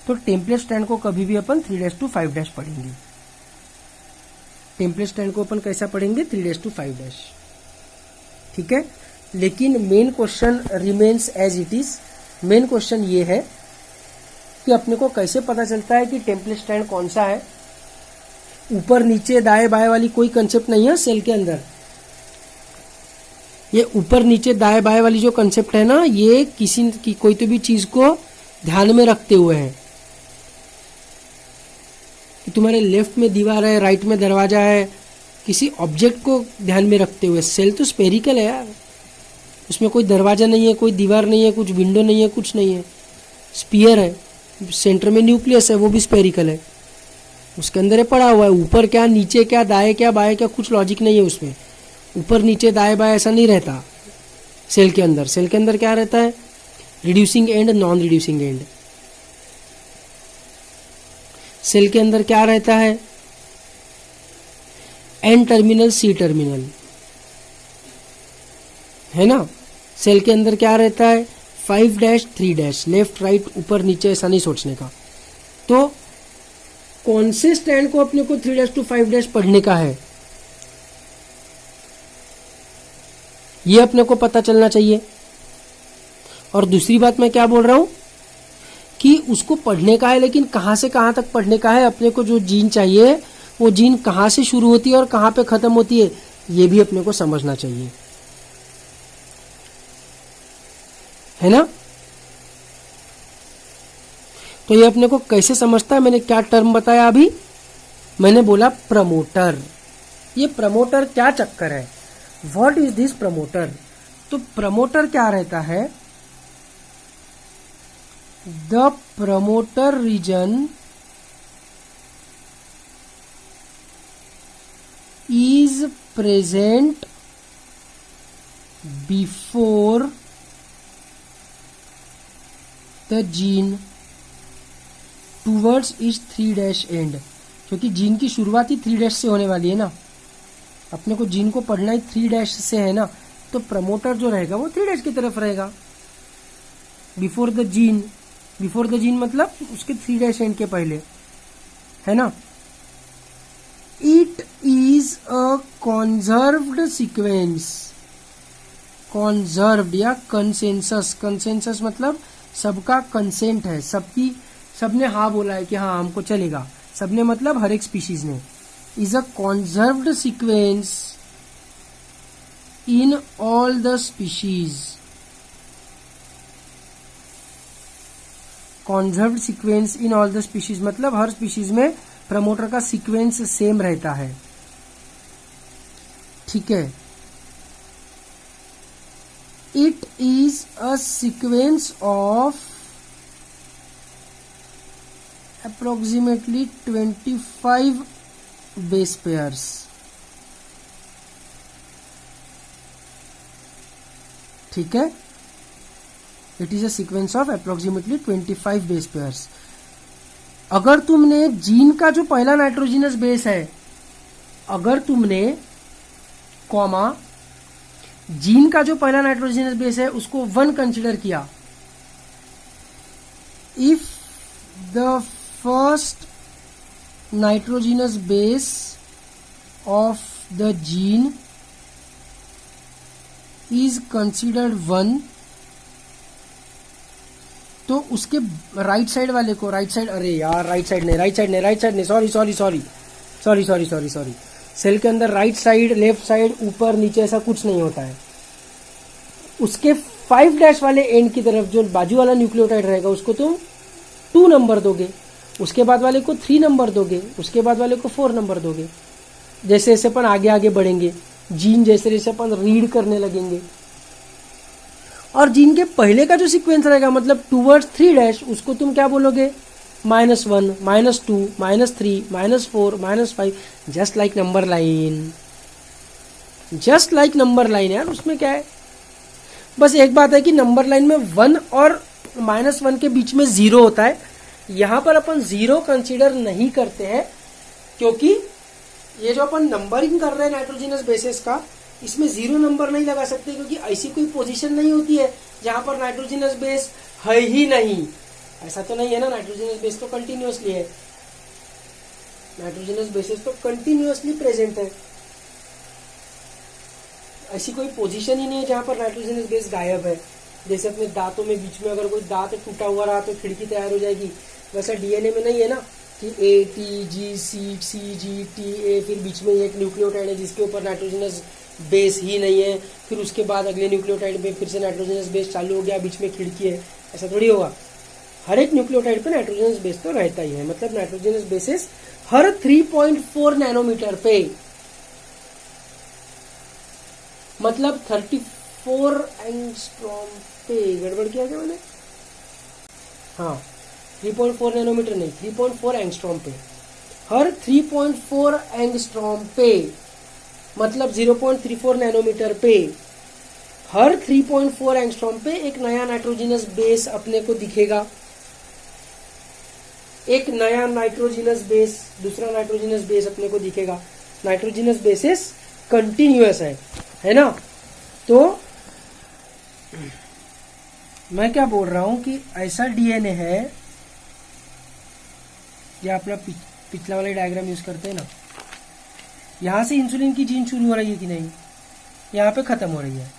तो टेम्पलेट स्ट्रैंड को कभी भी अपन 3' to 5' पढ़ेंगे। टेम्पलेट स्ट्रैंड को अपन कैसा पढ़ेंगे, 3' to 5', ठीक है। लेकिन main question remains as it is. Main question ये है कि अपने को कैसे पता चलता है कि टेम्पलेट स्ट्रैंड कौन सा है। ऊपर नीचे दाएं बाएं वाली कोई कंसेप्ट नहीं है सेल के अंदर। ये ऊपर नीचे दाएं बाएं वाली जो कंसेप्ट है ना, ये किसी की कोई तो भी चीज को ध्यान में रखते हुए है कि तुम्हारे लेफ्ट में दीवार है, राइट में दरवाजा है, किसी ऑब्जेक्ट को ध्यान में रखते हुए। सेल तो स्पेरिकल है यार, उसमें कोई दरवाजा नहीं है, कोई दीवार नहीं है, कुछ विंडो नहीं है, कुछ नहीं है, स्पीयर है, सेंटर में न्यूक्लियस है, वो भी स्पेरिकल है, उसके अंदर पड़ा हुआ है। ऊपर क्या, नीचे क्या, दाएं क्या, बाएं क्या, कुछ लॉजिक नहीं है उसमें। ऊपर नीचे दाएं बाएं ऐसा नहीं रहता सेल के अंदर। सेल के अंदर क्या रहता है, reducing end, non reducing end. Cell के अंदर क्या रहता है, एन टर्मिनल, सी टर्मिनल, है ना। सेल के अंदर क्या रहता है, 5' 3', लेफ्ट राइट ऊपर नीचे, ऐसा नहीं सोचने का। तो कौन से स्टैंड को अपने को 3' to 5' पढ़ने का है, ये अपने को पता चलना चाहिए। और दूसरी बात मैं क्या बोल रहा हूं कि उसको पढ़ने का है, लेकिन कहां से कहां तक पढ़ने का है। अपने को जो जीन चाहिए वो जीन कहां से शुरू होती है और कहां पे खत्म होती है, ये भी अपने को समझना चाहिए, है ना। तो ये अपने को कैसे समझता है, मैंने क्या टर्म बताया अभी, मैंने बोला प्रमोटर। ये प्रमोटर क्या चक्कर है, व्हाट इज दिस प्रमोटर। तो प्रमोटर क्या रहता है? The promoter region is present before the gene towards its 3' end, क्योंकि जीन की शुरुआत ही 3' से होने वाली है ना, अपने को जीन को पढ़ना ही 3' से है ना, तो प्रमोटर जो रहेगा वो 3' की तरफ रहेगा। बिफोर द जीन मतलब उसके 3' एंड के पहले, है ना। It is a conserved sequence, कॉन्जर्व्ड या कंसेंसस मतलब सबका कंसेंट है, सबने हाँ बोला है कि हाँ हमको चलेगा, सबने मतलब हर एक स्पीशीज ने। Is a conserved sequence in all the species, conserved sequence in all the species मतलब हर स्पीशीज में प्रमोटर का सीक्वेंस सेम रहता है, ठीक है। It is a sequence of approximately 25 base pairs, ठीक है। It is a sequence of approximately 25 base pairs. अगर तुमने जीन का जो पहला नाइट्रोजिनस बेस है, अगर तुमने कॉमा जीन का जो पहला नाइट्रोजिनस बेस है उसको 1 कंसिडर किया, if the first nitrogenous base of the gene is considered 1, तो उसके राइट साइड वाले को, राइट साइड नहीं, सॉरी, सेल के अंदर राइट साइड, लेफ्ट साइड, ऊपर नीचे ऐसा कुछ नहीं होता है। उसके 5' वाले एंड की तरफ जो बाजू वाला न्यूक्लियोटाइड रहेगा उसको तुम 2 नंबर दोगे, उसके बाद वाले को 3 नंबर दोगे, उसके बाद वाले को 4 नंबर दोगे। जैसे जैसे अपन आगे आगे बढ़ेंगे, जीन जैसे जैसे अपन रीड करने लगेंगे, और जीन के पहले का जो सीक्वेंस रहेगा मतलब टूवर्ड्स 3' उसको तुम क्या बोलोगे? -1, -2, -3, -4, -5, जस्ट लाइक नंबर लाइन यार। उसमें क्या है, बस एक बात है कि नंबर लाइन में 1 और -1 के बीच में 0 होता है। यहां पर अपन 0 कंसीडर नहीं करते हैं, क्योंकि ये जो अपन नंबरिंग कर रहे हैं नाइट्रोजिनस बेसिस का, इसमें 0 नंबर नहीं लगा सकते, क्योंकि ऐसी कोई पोजीशन नहीं होती है जहां पर नाइट्रोजिनस बेस है ही नहीं। ऐसा तो नहीं है ना, नाइट्रोजिनस बेस तो कंटिन्यूअसली है, नाइट्रोजिनस बेसिस तो कंटिन्यूअसली प्रेजेंट है। ऐसी कोई पोजीशन ही नहीं है जहां पर नाइट्रोजिनस बेस गायब है। जैसे अपने दांतों में बीच में अगर कोई दांत टूटा हुआ रहा तो खिड़की तैयार हो जाएगी, वैसा डीएनए में नहीं है ना कि A T G C G T A, फिर बीच में एक न्यूक्लियोटाइड है जिसके ऊपर नाइट्रोजिनस बेस ही नहीं है, फिर उसके बाद अगले न्यूक्लियोटाइड में फिर से नाइट्रोजनस बेस चालू हो गया, बीच में खिड़की है, ऐसा थोड़ी होगा। हर एक न्यूक्लियोटाइड पे नाइट्रोजनस बेस तो रहता ही है। मतलब नाइट्रोजनस बेसिस हर 3.4 नैनोमीटर पे, मतलब 34 एंगस्ट्रॉम पे, गड़बड़ किया क्या मैंने? हाँ, 3.4 नैनोमीटर नहीं, 3.4 एंगस्ट्रॉम पे, हर 3.4 एंगस्ट्रॉम पे मतलब 0.34 नैनोमीटर पे, हर 3.4 एंगस्ट्रॉम पे एक नया नाइट्रोजिनस बेस अपने को दिखेगा। एक नया नाइट्रोजिनस बेस, दूसरा नाइट्रोजिनस बेस अपने को दिखेगा। नाइट्रोजिनस बेसिस कंटिन्यूअस है ना। तो मैं क्या बोल रहा हूं कि ऐसा डीएनए है, या अपना पिछला वाला डायग्राम यूज करते हैं ना, यहां से इंसुलिन की जीन शुरू हो रही है कि नहीं, यहां पे खत्म हो रही है।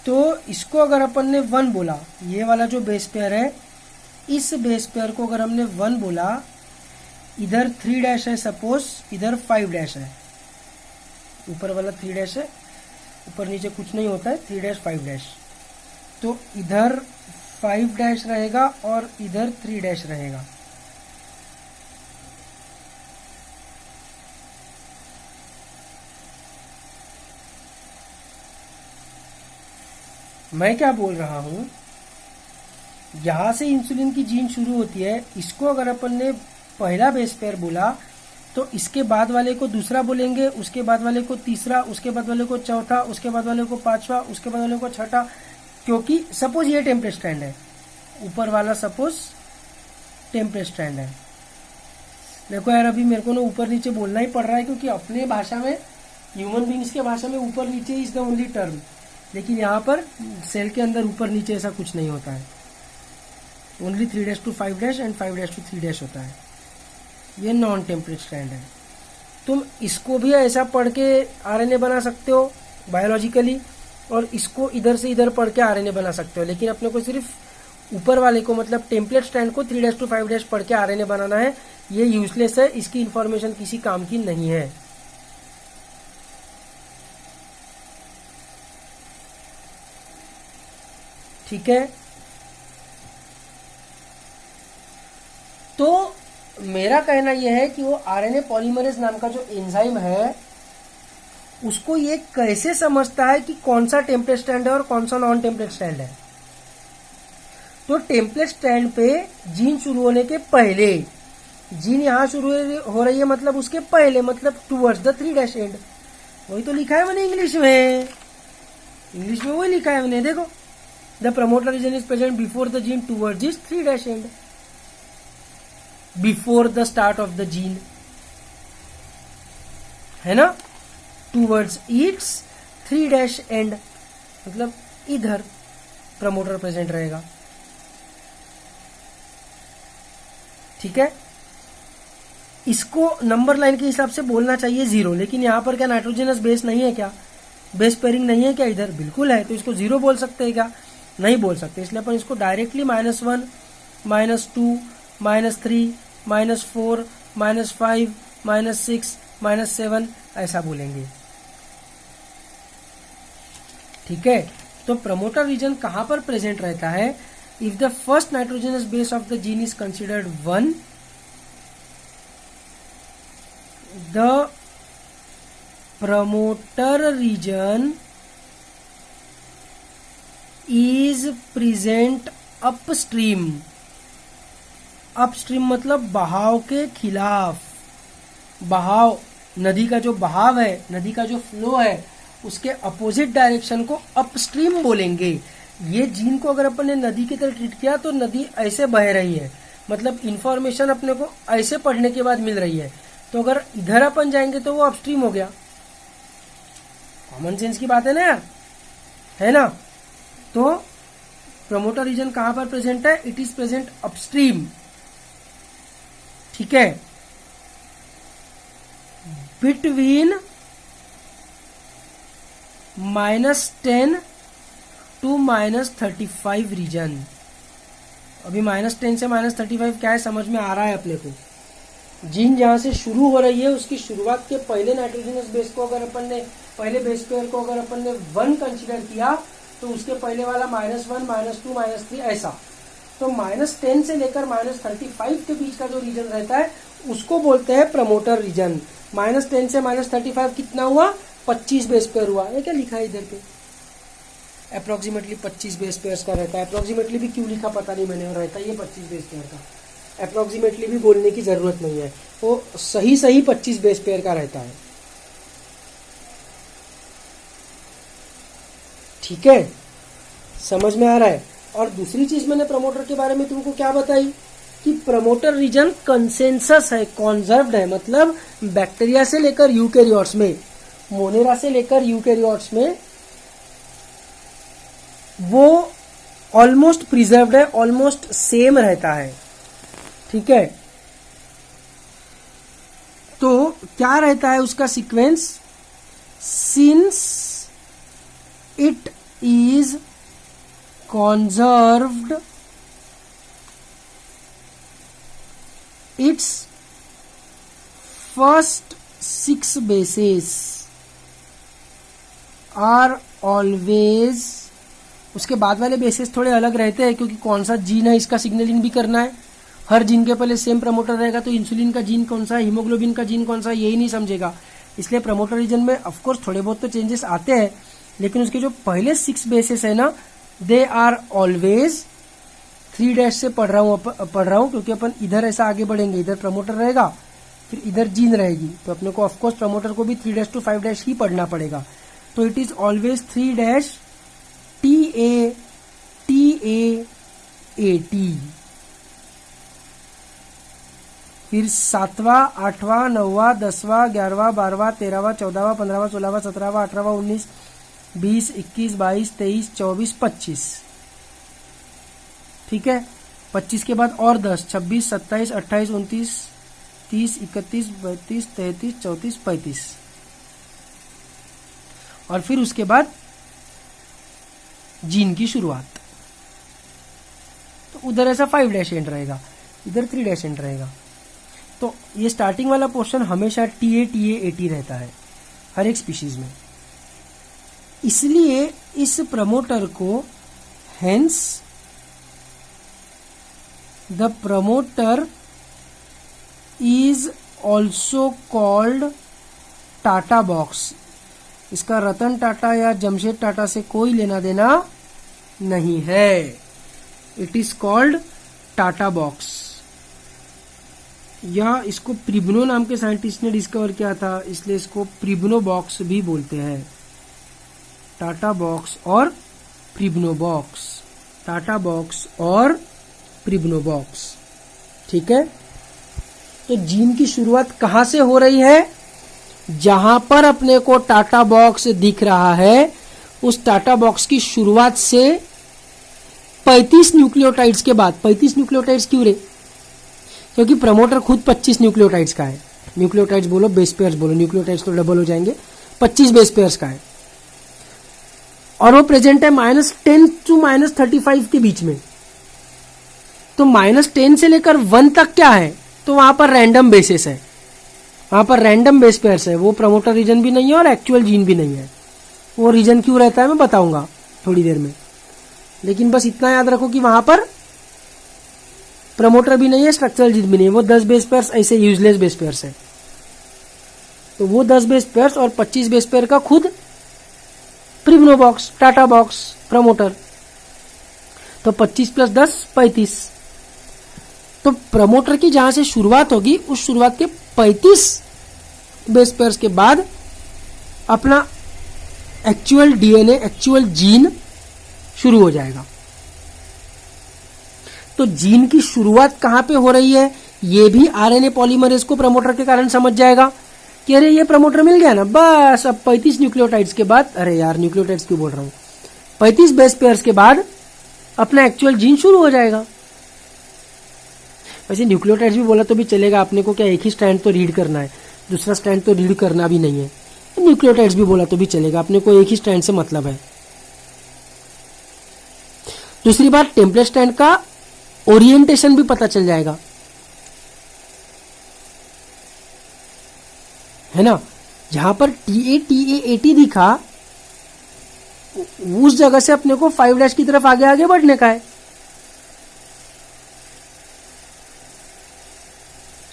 तो इसको अगर अपन ने 1 बोला, ये वाला जो बेस पेयर है, इस बेस पेयर को अगर हमने 1 बोला, इधर 3' है सपोज, इधर 5' है, ऊपर वाला 3' है, ऊपर नीचे कुछ नहीं होता है, 3' 5', तो इधर 5' रहेगा और इधर 3' रहेगा। मैं क्या बोल रहा हूं, यहां से इंसुलिन की जीन शुरू होती है, इसको अगर अपन ने पहला बेस पेयर बोला तो इसके बाद वाले को दूसरा बोलेंगे, उसके बाद वाले को तीसरा, उसके बाद वाले को चौथा, उसके बाद वाले को पांचवा, उसके बाद वाले को छठा, क्योंकि सपोज ये टेम्परेट स्ट्रैंड है, ऊपर वाला सपोज टेम्परेट स्ट्रैंड है। देखो यार, अभी मेरे को ना ऊपर नीचे बोलना ही पड़ रहा है, क्योंकि अपने भाषा में, ह्यूमन बींग्स के भाषा में ऊपर नीचे इज द ओनली टर्म, लेकिन यहाँ पर सेल के अंदर ऊपर नीचे ऐसा कुछ नहीं होता है, ओनली 3' to 5' एंड 5' to 3' होता है। ये नॉन टेम्परेट स्ट्रैंड है। तुम इसको भी ऐसा पढ़ के आरएनए बना सकते हो बायोलॉजिकली, और इसको इधर से इधर पढ़ के आरएनए बना सकते हो, लेकिन अपने को सिर्फ ऊपर वाले को, मतलब टेम्पलेट स्ट्रैंड को 3' to 5' पढ़ के आरएनए बनाना है। ये यूजलेस है, इसकी इंफॉर्मेशन किसी काम की नहीं है। ठीक है, तो मेरा कहना यह है कि वो आरएनए पॉलीमरेज नाम का जो एंजाइम है, उसको ये कैसे समझता है कि कौन सा टेम्पलेट स्ट्रैंड है और कौन सा नॉन टेम्पलेट स्ट्रैंड है। तो टेम्पलेट स्ट्रैंड पे जीन शुरू होने के पहले, जीन यहां शुरू हो रही है मतलब उसके पहले, मतलब टूवर्ड्स द 3' एंड। वही तो लिखा है मैंने इंग्लिश में, इंग्लिश में वही लिखा है मैंने, देखो, the promoter region is present before the gene towards is 3' end, before the start of the gene, है ना, टूवर्ड्स इट्स 3' एंड, मतलब इधर प्रमोटर प्रेजेंट रहेगा। ठीक है, इसको नंबर लाइन के हिसाब से बोलना चाहिए 0, लेकिन यहां पर क्या नाइट्रोजनस बेस नहीं है क्या, बेस पेयरिंग नहीं है क्या इधर, बिल्कुल है, तो इसको 0 बोल सकते हैं क्या, नहीं बोल सकते, इसलिए अपन इसको डायरेक्टली -1, -2, -3, -4, -5, -6, -7 ऐसा बोलेंगे। ठीक है, तो प्रमोटर रीजन कहां पर प्रेजेंट रहता है, if the first nitrogenous base of the gene is considered 1, the promoter region is present upstream. Upstream मतलब बहाव के खिलाफ, बहाव, नदी का जो बहाव है, नदी का जो फ्लो है, उसके अपोजिट डायरेक्शन को अपस्ट्रीम बोलेंगे। ये जीन को अगर अपन ने नदी की तरह ट्रीट किया तो नदी ऐसे बह रही है, मतलब इंफॉर्मेशन अपने को ऐसे पढ़ने के बाद मिल रही है, तो अगर इधर अपन जाएंगे तो वो अपस्ट्रीम हो गया। कॉमन सेंस की बात है ना यार, है ना। तो प्रमोटर रीजन कहां पर प्रेजेंट है, इट इज प्रेजेंट अपस्ट्रीम। ठीक है, बिटवीन -10 to -35 रीजन। अभी -10 से -35 क्या है समझ में आ रहा है अपने को। जीन जहां से शुरू हो रही है उसकी शुरुआत के पहले नाइट्रोजनस बेस को अगर अपन ने, पहले बेस पेयर को अगर अपन ने 1 कंसीडर किया तो उसके पहले वाला -1, -2, -3 ऐसा। तो -10 से लेकर -35 के बीच का जो रीजन रहता है उसको बोलते हैं प्रमोटर रीजन। -10 से -35 कितना हुआ, 25 बेस पेयर हुआ। ये क्या लिखा है इधर पे, अप्रोक्सीमेटली 25 बेस पेयर्स का रहता है। अप्रोक्सीमेटली भी क्यों लिखा पता नहीं मैंने, और रहता है ये 25 बेस पेयर का। अप्रोक्सीमेटली भी बोलने की जरूरत नहीं है, वो सही 25 बेस पेयर का रहता है। ठीक है, समझ में आ रहा है। और दूसरी चीज मैंने प्रमोटर के बारे में तुमको क्या बताई कि प्रमोटर रीजन कंसेंसस है, कॉन्जर्व्ड है, मतलब बैक्टीरिया से लेकर यूकैरियोट्स में, मोनेरा से लेकर यूकैरियोट्स में वो ऑलमोस्ट प्रिजर्व्ड है, ऑलमोस्ट सेम रहता है। ठीक है, तो क्या रहता है उसका sequence, since it is conserved its first 6 bases are always, उसके बाद वाले बेसिस थोड़े अलग रहते हैं क्योंकि कौन सा जीन है इसका सिग्नलिंग भी करना है। हर जीन के पहले सेम प्रमोटर रहेगा तो इंसुलिन का जीन कौन सा है, हीमोग्लोबिन का जीन कौन सा है, यही नहीं समझेगा। इसलिए प्रमोटर रीजन में ऑफकोर्स थोड़े बहुत तो चेंजेस आते हैं, लेकिन उसके जो पहले 6 बेसिस है ना दे आर ऑलवेज 3' से पढ़ रहा हूं क्योंकि अपन इधर ऐसा आगे बढ़ेंगे, इधर प्रमोटर रहेगा, फिर इधर जीन रहेगी, तो अपने को ऑफकोर्स प्रमोटर को भी 3' to 5' ही पढ़ना पड़ेगा। तो इट इज ऑलवेज 3' TAT। फिर 7वां, 8वां, 9वां, 10वां, 11वां, 12वां, 13वां, 14वां, 15वां, 16वां, 17वां, 18वां, 19, 20, 21, 22, 23, 24, 25। ठीक है, 25 के बाद और 10, 26, 27, 28, 29, 30, 31, 32, 33, 34, 35, और फिर उसके बाद जीन की शुरुआत। तो उधर ऐसा 5' एंड रहेगा, इधर 3' एंड रहेगा। तो ये स्टार्टिंग वाला पोर्शन हमेशा TAT रहता है हर एक स्पीशीज में। इसलिए इस प्रमोटर को hence the promoter is also called TATA box. इसका रतन टाटा या जमशेद टाटा से कोई लेना देना नहीं है। It is called TATA box. यह इसको प्रिब्नो नाम के साइंटिस्ट ने डिस्कवर किया था, इसलिए इसको प्रिब्नो बॉक्स भी बोलते हैं। टाटा बॉक्स और प्रिब्नो बॉक्स, टाटा बॉक्स और प्रिब्नो बॉक्स। ठीक है, तो जीन की शुरुआत कहां से हो रही है? जहां पर अपने को टाटा बॉक्स दिख रहा है, उस टाटा बॉक्स की शुरुआत से 35 न्यूक्लियोटाइड्स के बाद। 35 न्यूक्लियोटाइड्स क्यों रे? क्योंकि प्रमोटर खुद 25 न्यूक्लियोटाइड्स का है। न्यूक्लियोटाइड्स बोलो, बेस पेयर्स बोलो, न्यूक्लियोटाइड्स तो डबल हो जाएंगे, 25 बेस पेयर्स का है, और वो प्रेजेंट है -10 to -35 के बीच में। तो -10 से लेकर 1 तक क्या है? तो वहां पर रैंडम बेसिस है, वहां पर रैंडम बेस पेयर्स है। वो प्रमोटर रीजन भी नहीं है और एक्चुअल जीन भी नहीं है। वो रीजन क्यों रहता है मैं बताऊंगा थोड़ी देर में, लेकिन बस इतना याद रखो कि वहां पर प्रमोटर भी नहीं है, स्ट्रक्चरल जीन भी नहीं है। वो 10 बेस पेयर्स ऐसे यूजलेस बेस पेयर्स है। तो वो 10 बेस पेयर्स और 25 बेस पेयर का खुद प्रिब्नो बॉक्स, टाटा बॉक्स, प्रमोटर। तो 25 + 10 35। तो प्रमोटर की जहां से शुरुआत होगी, उस शुरुआत के 35 बेस पेयर्स के बाद अपना एक्चुअल डीएनए, एक्चुअल जीन शुरू हो जाएगा। तो जीन की शुरुआत कहां पे हो रही है, ये भी आरएनए पॉलीमरेज को प्रमोटर के कारण समझ जाएगा कि अरे ये प्रमोटर मिल गया ना, बस अब 35 न्यूक्लियोटाइड्स के बाद, अरे यार न्यूक्लियोटाइड्स क्यों बोल रहा हूं, 35 बेस पेयर्स के बाद अपना एक्चुअल जीन शुरू हो जाएगा। वैसे न्यूक्लियोटाइड्स भी बोला तो भी चलेगा, अपने को क्या एक ही स्ट्रैंड तो रीड करना है, दूसरा स्ट्रैंड तो रीड करना भी नहीं है। न्यूक्लियोटाइड्स भी बोला तो भी चलेगा, अपने को एक ही स्ट्रैंड से मतलब है। दूसरी बात, टेम्पलेट स्ट्रैंड का ओरिएंटेशन भी पता चल जाएगा, है ना। जहां पर TAT दिखा, उस जगह से अपने को 5' की तरफ आगे आगे बढ़ने का है।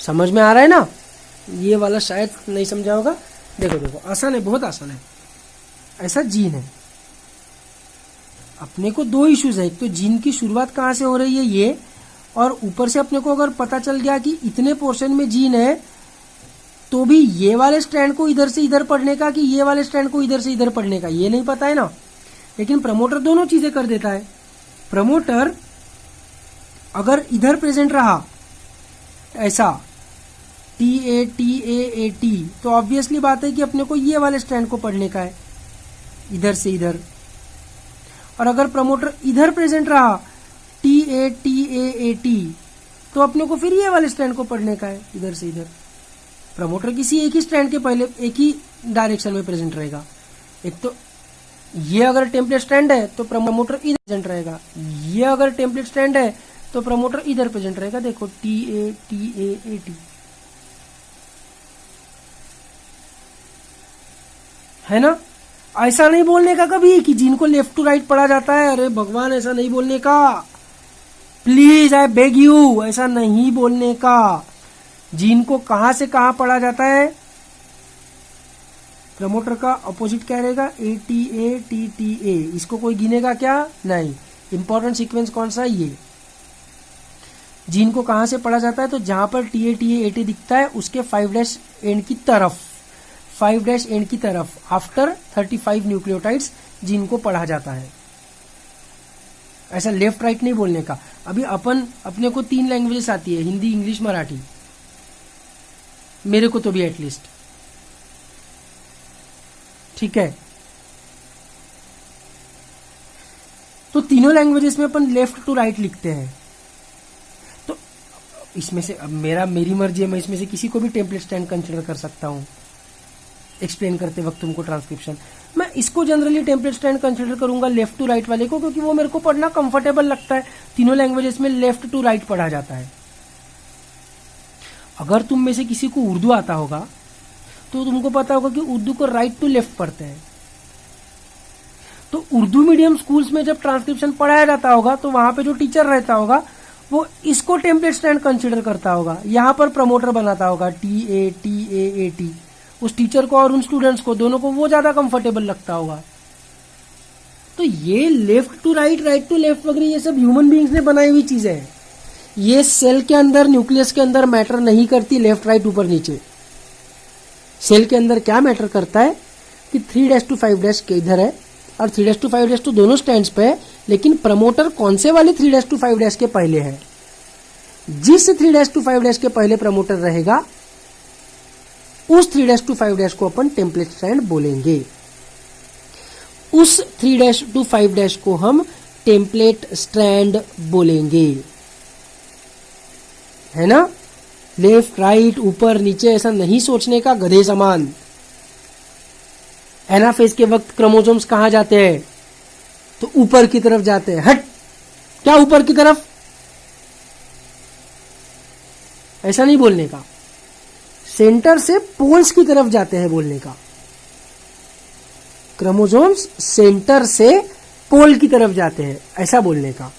समझ में आ रहा है ना? ये वाला शायद नहीं समझा होगा। देखो देखो, आसान है, बहुत आसान है। ऐसा जीन है, अपने को 2 इश्यूज है। एक तो जीन की शुरुआत कहां से हो रही है ये, और ऊपर से अपने को अगर पता चल गया कि इतने पोर्शन में जीन है, तो भी ये वाले स्ट्रैंड को इधर से इधर पढ़ने का कि ये वाले स्ट्रैंड को इधर से इधर पढ़ने का, ये नहीं पता है ना। लेकिन प्रमोटर दोनों चीजें कर देता है। प्रमोटर अगर इधर प्रेजेंट रहा ऐसा TAT, तो ऑब्वियसली बात है कि अपने को ये वाले स्ट्रैंड को पढ़ने का है इधर से इधर। और अगर प्रमोटर इधर प्रेजेंट रहा TAT, तो अपने को फिर ये वाले स्ट्रैंड को पढ़ने का है इधर से इधर। प्रमोटर किसी एक ही स्ट्रैंड के पहले एक ही डायरेक्शन में प्रेजेंट रहेगा। एक तो ये अगर टेम्पलेट स्ट्रैंड है तो प्रमोटर इधर प्रेजेंट रहेगा, ये अगर टेम्पलेट स्ट्रैंड है तो प्रमोटर इधर प्रेजेंट रहेगा। देखो TAT, है ना। ऐसा नहीं बोलने का कभी कि जीन को लेफ्ट टू राइट पढ़ा जाता है, अरे भगवान ऐसा नहीं बोलने का, प्लीज आई बेग यू, ऐसा नहीं बोलने का। जीन को कहां से कहां पढ़ा जाता है, प्रमोटर का अपोजिट क्या रहेगा, ATA TTA। इसको कोई गिनेगा क्या, नहीं। इंपॉर्टेंट सीक्वेंस कौन सा है, ये। जीन को कहां से पढ़ा जाता है, तो जहां पर TA AT दिखता है उसके 5' एंड की तरफ, 5' एंड की तरफ आफ्टर 35 न्यूक्लियोटाइड्स जीन को पढ़ा जाता है। ऐसा लेफ्ट राइट नहीं बोलने का। अभी अपने को 3 लैंग्वेजेस आती है, हिंदी, इंग्लिश, मराठी, मेरे को तो भी एटलीस्ट, ठीक है। तो तीनों लैंग्वेजेस में अपन लेफ्ट टू राइट लिखते हैं। तो इसमें से अब मेरी मर्जी है, मैं इसमें से किसी को भी टेम्पलेट स्टैंड कंसिडर कर सकता हूं एक्सप्लेन करते वक्त तुमको ट्रांसक्रिप्शन। मैं इसको जनरली टेम्पलेट स्टैंड कंसिडर करूंगा लेफ्ट टू राइट वाले को, क्योंकि वो मेरे को पढ़ना कंफर्टेबल लगता है। तीनों लैंग्वेजेस में लेफ्ट टू राइट पढ़ा जाता है। अगर तुम में से किसी को उर्दू आता होगा तो तुमको पता होगा कि उर्दू को राइट टू लेफ्ट पढ़ते हैं। तो उर्दू मीडियम स्कूल्स में जब ट्रांसक्रिप्शन पढ़ाया जाता होगा तो वहां पे जो टीचर रहता होगा वो इसको टेम्पलेट स्टैंड कंसिडर करता होगा, यहां पर प्रमोटर बनाता होगा TATA उस टीचर को और उन स्टूडेंट्स को, दोनों को वो ज्यादा कंफर्टेबल लगता होगा। तो ये left to right, right to left वगैरह ये सब ह्यूमन बीइंग्स ने बनाई हुई चीजें हैं। ये सेल के अंदर, न्यूक्लियस के अंदर मैटर नहीं करती लेफ्ट राइट ऊपर नीचे। सेल के अंदर क्या मैटर करता है कि 3' to 5' के इधर है और 3' to 5' तो दोनों स्टैंड्स पे है, लेकिन प्रमोटर कौन से वाले 3' to 5' के पहले है। जिस 3' to 5' के पहले प्रमोटर रहेगा उस 3' to 5' को अपन टेम्पलेट स्टैंड बोलेंगे। उस 3' to 5' को हम टेम्पलेट स्ट्रैंड बोलेंगे, है ना। लेफ्ट राइट ऊपर नीचे ऐसा नहीं सोचने का गधे समान। एनाफेज के वक्त क्रोमोसोम्स कहां जाते हैं, तो ऊपर की तरफ जाते हैं। हट, क्या ऊपर की तरफ, ऐसा नहीं बोलने का। सेंटर से पोल्स की तरफ जाते हैं बोलने का। क्रोमोसोम्स सेंटर से पोल की तरफ जाते हैं, ऐसा बोलने का,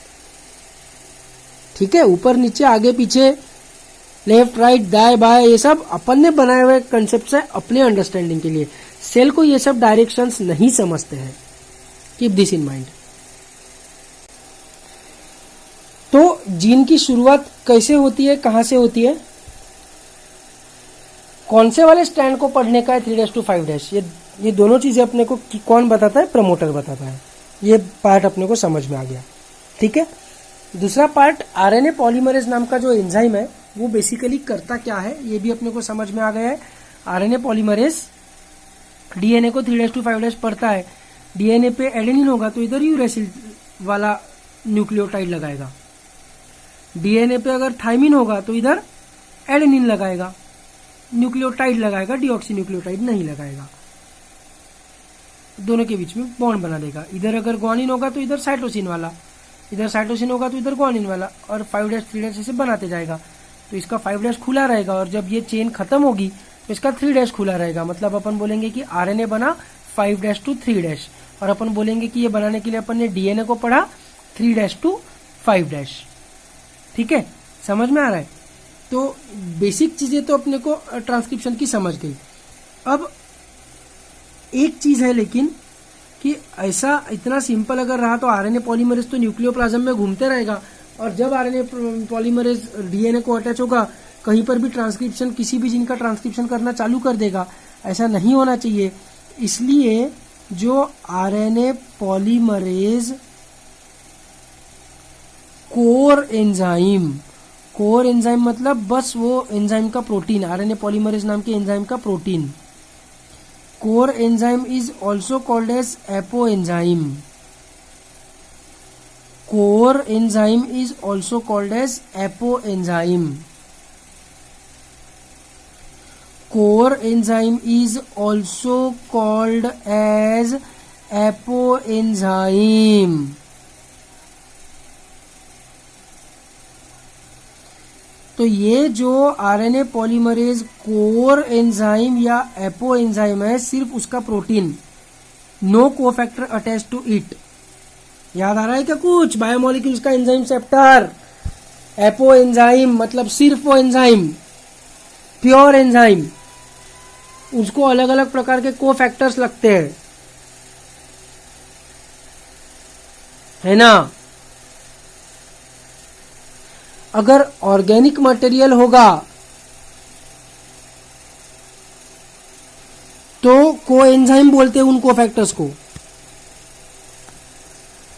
ठीक है। ऊपर नीचे आगे पीछे लेफ्ट राइट दाएं बाएं ये सब अपन ने बनाए हुए कंसेप्ट है अपने अंडरस्टैंडिंग के लिए। सेल को ये सब डायरेक्शंस नहीं समझते हैं, कीप दिस इन माइंड। तो जीन की शुरुआत कैसे होती है, कहां से होती है, कौन से वाले स्टैंड को पढ़ने का है 3' to 5', ये दोनों चीजें अपने को कौन बताता है, प्रमोटर बताता है। ये पार्ट अपने को समझ में आ गया, ठीक है। दूसरा पार्ट RNA पॉलीमरेज नाम का जो एंजाइम है वो बेसिकली करता क्या है, ये भी अपने को समझ में आ गया है। RNA पॉलीमरेज DNA को 3' to 5' पढ़ता है। DNA पे एडेनिन होगा तो इधर यूरेसिल वाला न्यूक्लियोटाइड लगाएगा। DNA पे अगर थाइमिन होगा तो इधर एडेनिन लगाएगा, न्यूक्लियोटाइड लगाएगा, डीऑक्सी न्यूक्लियोटाइड नहीं लगाएगा। दोनों के बीच में बॉन्ड बना देगा। इधर अगर ग्वानिन होगा तो इधर साइटोसिन वाला, इधर साइटोसिन होगा तो इधर ग्वानिन वाला, और 5' 3' ऐसे बनाते जाएगा। तो इसका 5' खुला रहेगा और जब ये चेन खत्म होगी तो इसका 3' खुला रहेगा। मतलब अपन बोलेंगे कि RNA बना 5' to 3', और अपन बोलेंगे कि ये बनाने के लिए अपन ने DNA को पढ़ा 3' to 5'। ठीक है, समझ में आ रहा है। तो बेसिक चीजें तो अपने को ट्रांसक्रिप्शन की समझ गई। अब एक चीज है लेकिन कि ऐसा इतना सिंपल अगर रहा तो RNA पॉलीमरेज तो न्यूक्लियोप्लाज्म में घूमते रहेगा, और जब RNA पॉलीमरेज DNA को अटैच होगा कहीं पर भी ट्रांसक्रिप्शन, किसी भी जीन का ट्रांसक्रिप्शन करना चालू कर देगा। ऐसा नहीं होना चाहिए। इसलिए जो RNA polymerase core enzyme, core enzyme मतलब बस वो एंजाइम का प्रोटीन, RNA पॉलीमरेज नाम के एंजाइम का protein. Core enzyme is also called as apo enzyme. Core enzyme is also called as apo enzyme. Core enzyme is also called as apo enzyme. तो ये जो RNA पॉलीमरेज कोर एंजाइम या apo enzyme है, सिर्फ उसका protein, no cofactor attach to it. याद आ रहा है क्या कुछ? बायोमोलिक्यूल्स का एंजाइम चैप्टर, एपो एंजाइम मतलब सिर्फ वो एंजाइम, प्योर एंजाइम, उसको अलग अलग प्रकार के कोफैक्टर्स लगते हैं, है ना। अगर ऑर्गेनिक मटेरियल होगा तो कोएंजाइम बोलते हैं उन कोफैक्टर्स को,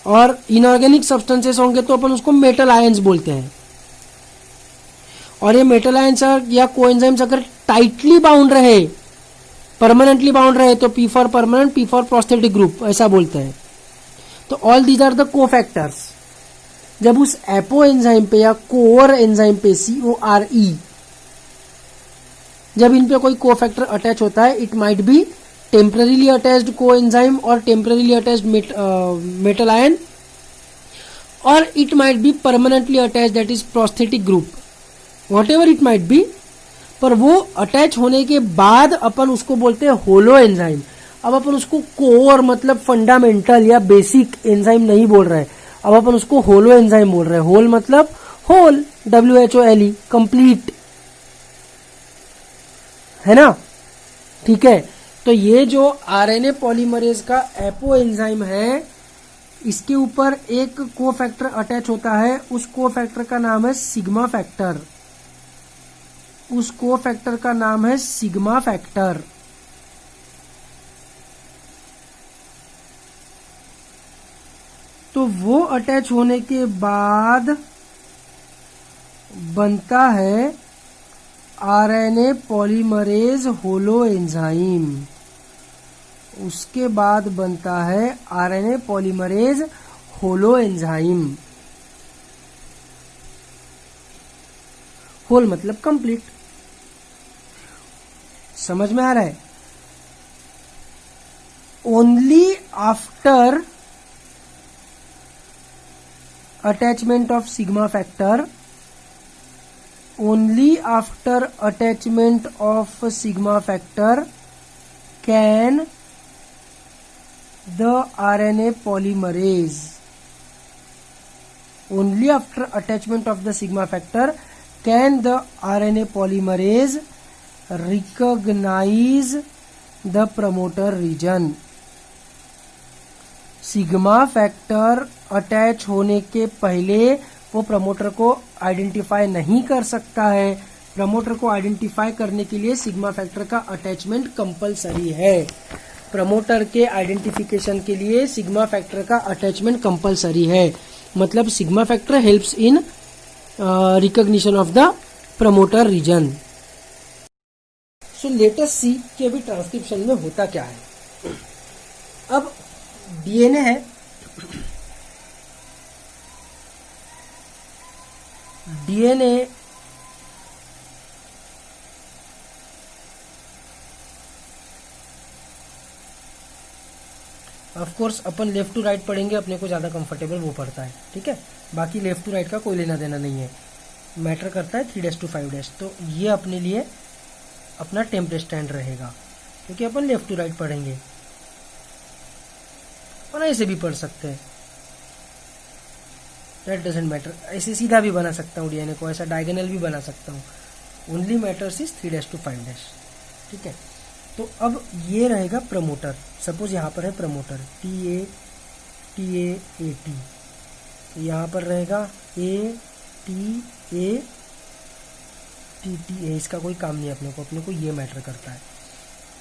और इनऑर्गेनिक सब्सटेंसेस होंगे तो अपन उसको मेटल आयंस बोलते हैं। और ये मेटल आयंस या कोएंजाइम्स अगर टाइटली बाउंड रहे, परमानेंटली बाउंड रहे, तो P for permanent, P for prosthetic group ऐसा बोलते हैं। तो all these are the cofactors. जब उस एपो एंजाइम पे या कोर एंजाइम पे CORE, जब इन पे कोई कोफैक्टर अटैच होता है, it might be temporarily attached coenzyme और टेम्पररीली अटैच्ड मेटल आयन, और it might be permanently attached, that is prosthetic group, what ever it might be. पर वो अटैच होने के बाद अपन उसको बोलते हैं होलो एंजाइम। अब अपन उसको कोर मतलब फंडामेंटल या बेसिक एंजाइम नहीं बोल रहे, अब अपन उसको होलो एंजाइम बोल रहे हैं। होल मतलब होल, WHOLE, कंप्लीट, है ना, ठीक है। तो ये जो RNA पॉलीमरेज का एपो एंजाइम है, इसके ऊपर एक कोफैक्टर अटैच होता है, उस कोफैक्टर का नाम है सिग्मा फैक्टर, उस कोफैक्टर का नाम है सिग्मा फैक्टर। तो वो अटैच होने के बाद बनता है RNA पॉलीमरेज होलो एंजाइम, उसके बाद बनता है RNA polymerase holo enzyme. Whole मतलब कंप्लीट, समझ में आ रहा है। Only after attachment of sigma factor, only after attachment of sigma factor can the RNA polymerase, only after attachment of the sigma factor can the RNA polymerase recognize the promoter region। Sigma factor attach होने के पहले वो promoter को identify नहीं कर सकता है। Promoter को आइडेंटिफाई करने के लिए सिग्मा फैक्टर का अटैचमेंट कंपलसरी है। प्रमोटर के आइडेंटिफिकेशन के लिए सिग्मा फैक्टर का अटैचमेंट कंपलसरी है। मतलब sigma factor helps in recognition of the promoter region. So let us see कि अभी ट्रांसक्रिप्शन में होता क्या है। अब DNA है, DNA ऑफ कोर्स अपन लेफ्ट टू राइट पढ़ेंगे, अपने को ज्यादा कंफर्टेबल वो पड़ता है, ठीक है। बाकी लेफ्ट टू राइट का कोई लेना देना नहीं है, मैटर करता है 3' to 5'। तो ये अपने लिए अपना टेम्पलेट स्टैंड रहेगा, क्योंकि अपन लेफ्ट टू राइट पढ़ेंगे। और ऐसे भी पढ़ सकते हैं, दैट डजंट मैटर। ऐसे सीधा भी बना सकता हूँ DNA को, ऐसा डायगोनल भी बना सकता हूँ। ओनली मैटर्स इज 3' to 5', ठीक है। तो अब ये रहेगा प्रमोटर। सपोज यहाँ पर है प्रमोटर TA AT, तो यहाँ पर रहेगा ATA TTA। इसका कोई काम नहीं है अपने को ये मैटर करता है।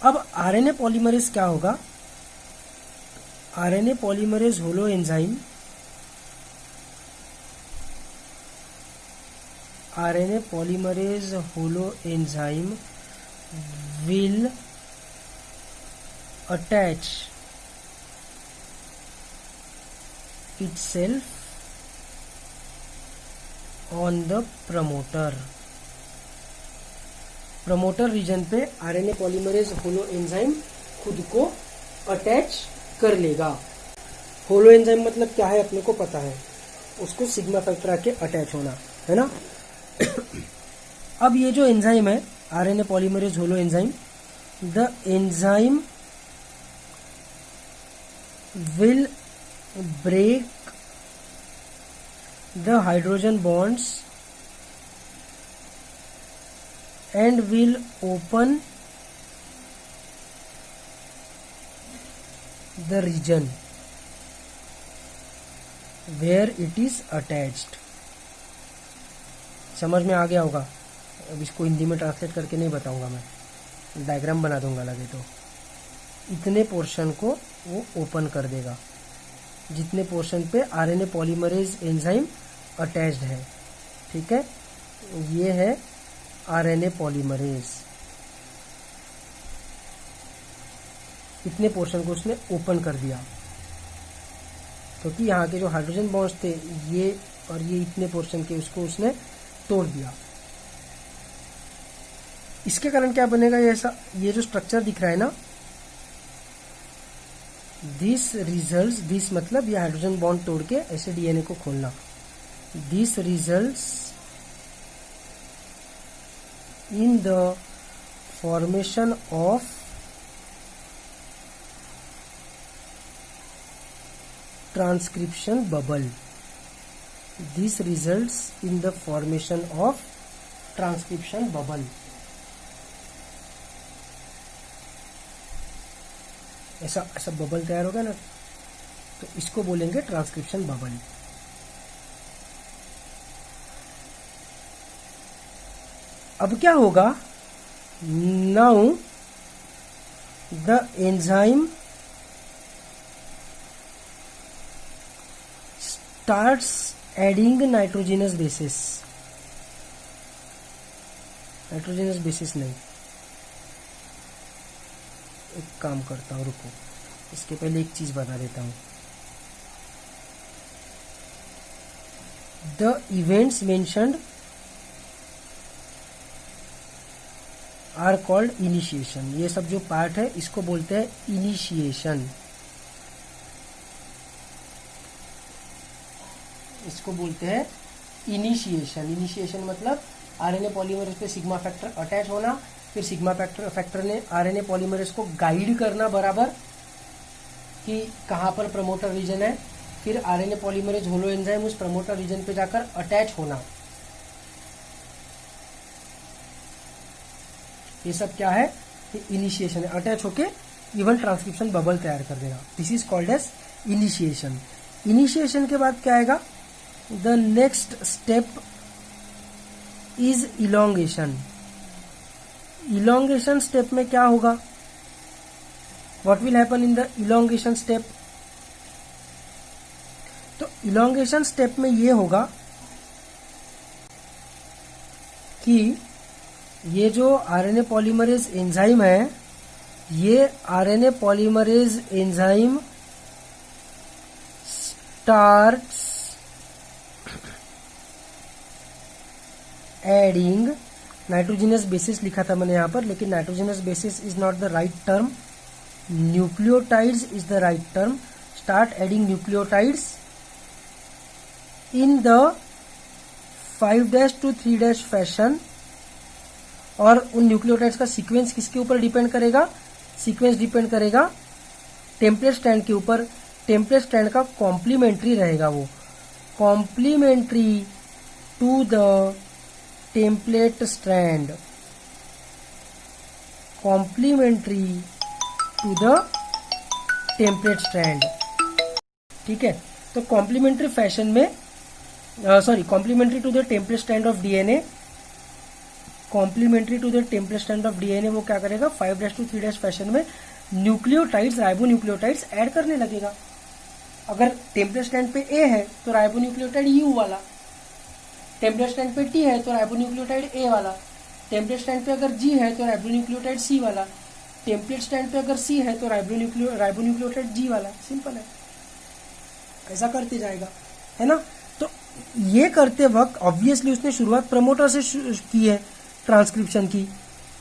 अब RNA पॉलीमरेज क्या होगा? RNA polymerase holo enzyme, RNA polymerase holo enzyme will attach itself on the promoter। Promoter region पे RNA पॉलीमरेज होलो एंजाइम खुद को अटैच कर लेगा। होलो एंजाइम मतलब क्या है अपने को पता है, उसको सिग्मा फैक्टर आके अटैच होना, है ना। अब ये जो एंजाइम है RNA polymerase holo enzyme, the enzyme will break the hydrogen bonds and will open the region where it is attached. समझ में आ गया होगा। अब इसको हिंदी में ट्रांसलेट करके नहीं बताऊंगा, मैं डायग्राम बना दूंगा लगे तो। इतने पोर्शन को वो ओपन कर देगा जितने पोर्शन पे आरएनए पॉलीमरेज एंजाइम अटैच्ड है। ठीक है, ये है आरएनए पॉलीमरेज। इतने पोर्शन को उसने ओपन कर दिया क्योंकि यहाँ के जो हाइड्रोजन बॉन्ड्स थे ये और ये इतने पोर्शन के, उसको उसने तोड़ दिया। इसके कारण क्या बनेगा, ये जो स्ट्रक्चर दिख रहा है ना, दिस रिजल्ट्स, दिस मतलब ये हाइड्रोजन बॉन्ड तोड़ के ऐसे डीएनए को खोलना। This results in the formation of transcription bubble. This results in the formation of transcription bubble. ऐसा ऐसा बबल तैयार होगा ना, तो इसको बोलेंगे ट्रांसक्रिप्शन बबल। अब क्या होगा, now the enzyme starts adding nitrogenous basis. Nitrogenous basis नहीं, एक काम करता हूं, रुको, इसके पहले एक चीज बता देता हूं। The events mentioned are called initiation. ये सब जो पार्ट है इसको बोलते हैं इनिशिएशन। इसको बोलते हैं इनिशिएशन। इनिशिएशन मतलब आरएनए पॉलीमरेज पे सिग्मा फैक्टर अटैच होना, फिर सिग्मा फैक्टर ने आरएनए पॉलीमरेज को गाइड करना बराबर कि कहां पर प्रमोटर रीजन है, फिर आरएनए पॉलीमरेज होलो एंजाइम उस प्रमोटर रीजन पे जाकर अटैच होना। ये सब क्या है, इनिशिएशन है। अटैच होके इवन ट्रांसक्रिप्शन बबल तैयार कर देगा। This is called as initiation. Initiation के बाद क्या आएगा, the next step is elongation. Elongation step में क्या होगा, what will happen in the elongation step. तो इलोंगेशन स्टेप में ये होगा कि ये जो आरएनए पॉलीमरेज एंजाइम है, ये RNA polymerase enzyme starts adding, nitrogenous bases लिखा था मैंने यहां पर, लेकिन nitrogenous bases is not the right term, nucleotides is the right term. Start adding nucleotides in the 5' to 3' fashion. और उन न्यूक्लियोटाइड्स का सीक्वेंस किसके ऊपर डिपेंड करेगा, सीक्वेंस डिपेंड करेगा टेम्पलेट स्ट्रैंड के ऊपर। टेम्पलेट स्ट्रैंड का कॉम्प्लीमेंट्री रहेगा, वो complementary to the template strand, complementary to the template strand. ठीक है, तो कॉम्प्लीमेंट्री फैशन में, sorry, complementary to the template strand of DNA, complementary to the template strand of DNA वो क्या करेगा, 5' to 3' फैशन में न्यूक्लियोटाइड्स, राइबोन्यूक्लियोटाइड्स ऐड करने लगेगा। अगर टेम्पलेट स्ट्रैंड पे ए है तो राइबोन्यूक्लियोटाइड यू वाला, टेम्पलेट स्ट्रैंड पे टी है तो राइबोन्यूक्लियोटाइड ए वाला, टेम्पलेट स्ट्रैंड पे अगर जी है तो राइबोन्यूक्लियोटाइड सी वाला, टेम्पलेट स्ट्रैंड पे अगर सी है तो राइबोन्यूक्लियोटाइड जी वाला। सिंपल है, ऐसा करते जाएगा, है ना। तो ये करते वक्त ऑब्वियसली उसने शुरुआत प्रमोटर से की है ट्रांसक्रिप्शन की,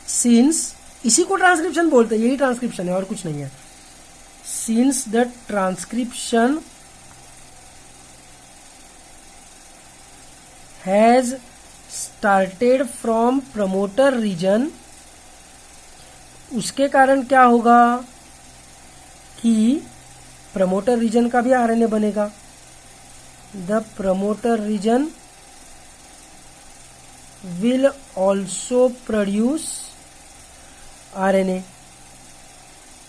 सिंस इसी को ट्रांसक्रिप्शन बोलते हैं, यही ट्रांसक्रिप्शन है और कुछ नहीं है। Since the transcription has started from promoter region, उसके कारण क्या होगा कि प्रमोटर रीजन का भी आरएनए बनेगा। The promoter region will also produce RNA।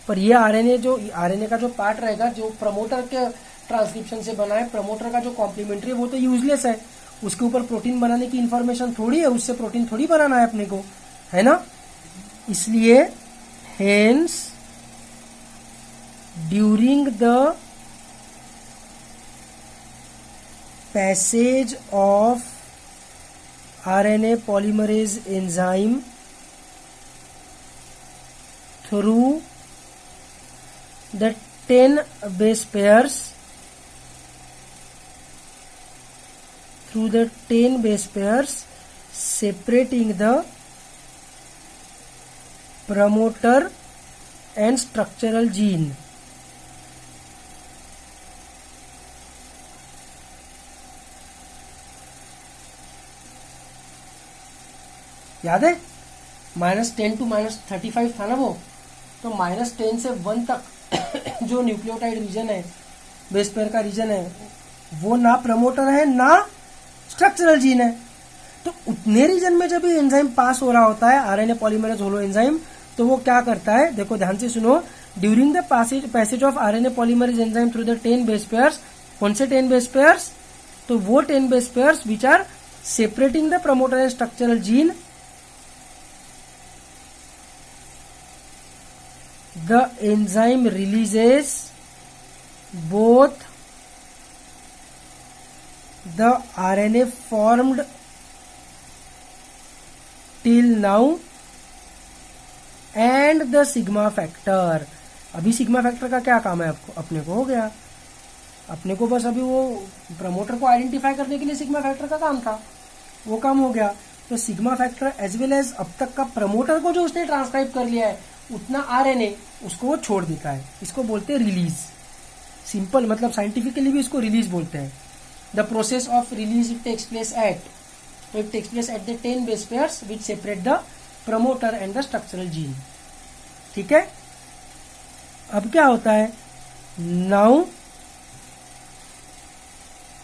पर ये आरएनए का जो पार्ट रहेगा जो प्रमोटर के ट्रांसक्रिप्शन से बना है, प्रमोटर का जो कॉम्प्लीमेंट्री है वो तो यूजलेस है, उसके ऊपर प्रोटीन बनाने की इंफॉर्मेशन थोड़ी है, उससे प्रोटीन थोड़ी बनाना है अपने को, है ना। इसलिए hence during the passage of RNA polymerase enzyme through the 10 base pairs separating the promoter and structural gene. याद है -10 to -35 था ना वो, तो -10 से 1 तक जो न्यूक्लियोटाइड रीजन है, बेस पेयर का रीजन है, वो ना प्रमोटर है ना स्ट्रक्चरल जीन है। तो उतने रीजन में जब ये एंजाइम पास हो रहा होता है आरएनए पॉलीमरेज होलो एंजाइम, तो वो क्या करता है, देखो ध्यान से सुनो, during the passage of RNA polymerase enzyme through the 10 base pairs, कौन से 10 बेस पेयर्स, तो वो 10 base pairs which are separating the promoter and structural gene, the enzyme releases both the RNA formed till now and the sigma factor। अभी sigma factor का क्या काम है आपको, अपने को हो गया, अपने को बस अभी वो प्रमोटर को आइडेंटिफाई करने के लिए सिग्मा फैक्टर का काम था, वो काम हो गया। तो sigma factor as well as अब तक का प्रमोटर को जो उसने ट्रांसक्राइब कर लिया है उतना आरएनए उसको वो छोड़ देता है, इसको बोलते हैं रिलीज। सिंपल मतलब साइंटिफिकली भी इसको रिलीज बोलते हैं। The process of release takes place at, तो it takes place at the 10 base pairs which separate the promoter and the structural gene. ठीक है, अब क्या होता है, now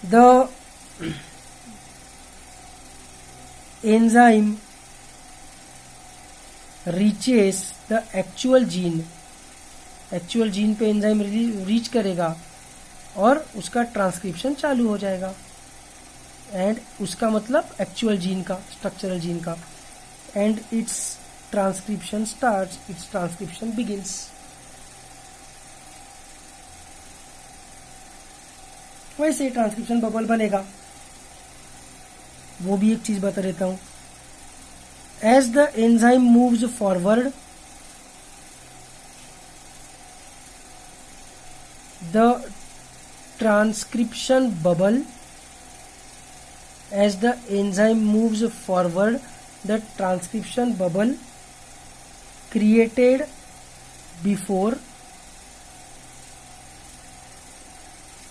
the enzyme reaches the actual gene पे एंजाइम रीच करेगा और उसका ट्रांसक्रिप्शन चालू हो जाएगा, एंड उसका मतलब एक्चुअल जीन का, स्ट्रक्चरल जीन का, and it's transcription starts, it's transcription begins. वैसे ट्रांसक्रिप्शन बबल बनेगा, वो भी एक चीज बता देता हूं। As the enzyme moves forward, the transcription bubble, as the enzyme moves forward, the transcription bubble created before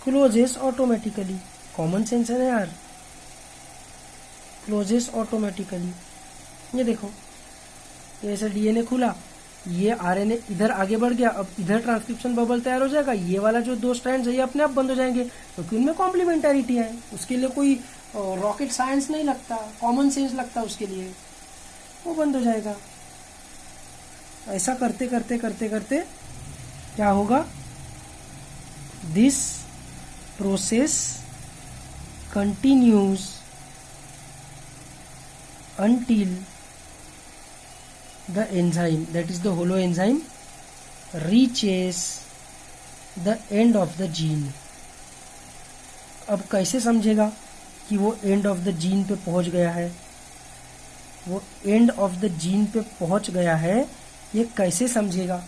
closes automatically। Common sense है ना यार, क्लोजेस ऑटोमेटिकली। ये देखो, ये ऐसे डीएनए खुला, ये आरएनए इधर आगे बढ़ गया, अब इधर ट्रांसक्रिप्शन बबल तैयार हो जाएगा, ये वाला जो 2 स्ट्रैंड्स है ये अपने आप बंद हो जाएंगे, क्योंकि उनमें कॉम्प्लीमेंटरिटी है। उसके लिए कोई रॉकेट साइंस नहीं लगता, कॉमन सेंस लगता उसके लिए, वो बंद हो जाएगा। ऐसा करते करते करते करते क्या होगा, this process continues until the enzyme, that is the holo enzyme, reaches the end of the gene। अब कैसे समझेगा कि वो एंड ऑफ द जीन पे पहुंच गया है, वो एंड ऑफ द जीन पे पहुंच गया है, ये कैसे समझेगा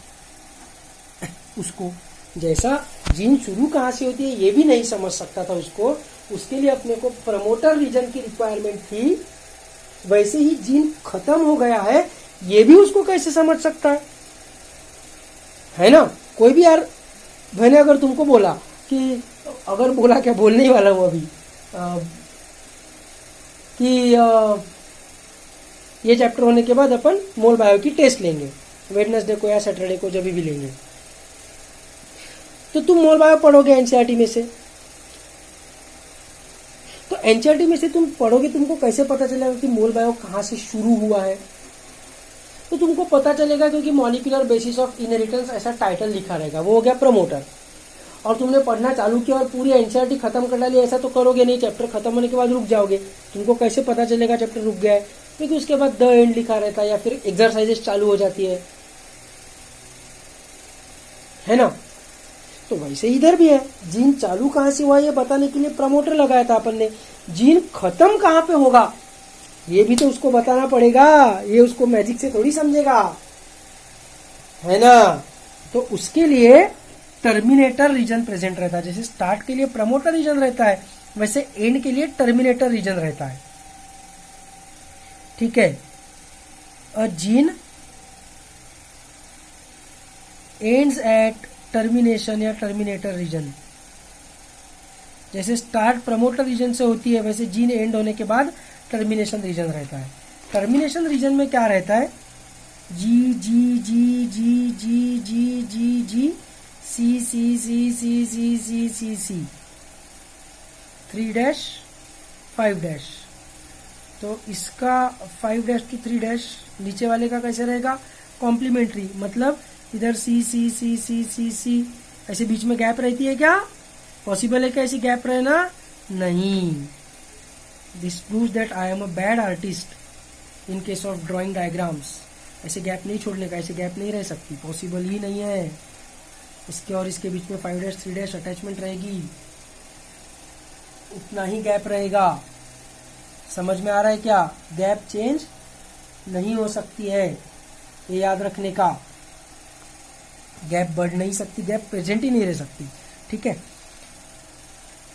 उसको, जैसा जीन शुरू कहाँ से होती है ये भी नहीं समझ सकता था उसको, उसके लिए अपने को प्रमोटर रीजन की रिक्वायरमेंट थी, वैसे ही जीन खत्म हो गया है ये भी उसको कैसे समझ सकता है ना। कोई भी यार, मैंने अगर तुमको बोला कि, अगर बोला क्या, बोलने ही वाला हूँ अभी, कि ये चैप्टर होने के बाद अपन मोल बायो की टेस्ट लेंगे, वेडनेसडे को या सैटरडे को जब भी लेंगे, तो तुम मोल बायो पढ़ोगे एनसीईआरटी में से, तो एनसीईआरटी में से तुम पढ़ोगे, तुमको कैसे पता चलेगा कि मोल बायो कहाँ से शुरू हुआ है। तो तुमको पता चलेगा, क्योंकि मॉलिक्यूलर बेसिस ऑफ इनहेरिटेंस ऐसा टाइटल लिखा रहेगा, वो हो गया प्रमोटर। और तुमने पढ़ना चालू किया और पूरी एनसीईआरटी खत्म कर डाली, ऐसा तो करोगे नहीं, चैप्टर खत्म होने के बाद रुक जाओगे। तुमको कैसे पता चलेगा चैप्टर रुक गया है? क्योंकि उसके बाद द एंड लिखा रहता है या फिर एक्सरसाइजेस चालू हो जाती है ना। तो वैसे इधर भी है, जीन चालू कहां से हुआ ये बताने के लिए प्रमोटर लगाया था अपन ने। जीन खत्म कहां पे होगा ये भी तो उसको बताना पड़ेगा, ये उसको मैजिक से थोड़ी समझेगा, है ना। तो उसके लिए टर्मिनेटर रीजन प्रेजेंट रहता है। जैसे स्टार्ट के लिए प्रमोटर रीजन रहता है, वैसे एंड के लिए टर्मिनेटर रीजन रहता है। ठीक है। A gene ends at termination या टर्मिनेटर रीजन। जैसे स्टार्ट प्रमोटर रीजन से होती है, वैसे जीन एंड होने के बाद टर्मिनेशन रीजन रहता है। टर्मिनेशन रीजन में क्या रहता है? जी जी जी जी जी जी जी जी सी सी सी सी सी सी सी सी 3 डैश 5 डैश। तो इसका 5 डैश टू 3 डैश, नीचे वाले का कैसे रहेगा? कॉम्प्लीमेंट्री, मतलब इधर सी सी सी सी सी सी, ऐसे बीच में गैप रहती है क्या? पॉसिबल है क्या ऐसी गैप रहना? नहीं। This proves that I am a bad artist in case of drawing diagrams. ऐसे गैप नहीं छोड़ने का, ऐसे गैप नहीं रह सकती, पॉसिबल ही नहीं है। इसके और इसके बीच में 5 डैश 3 डैश अटैचमेंट रहेगी, उतना ही गैप रहेगा। समझ में आ रहा है क्या? गैप चेंज नहीं हो सकती है, ये याद रखने का। गैप बढ़ नहीं सकती, गैप प्रेजेंट ही नहीं रह सकती। ठीक है।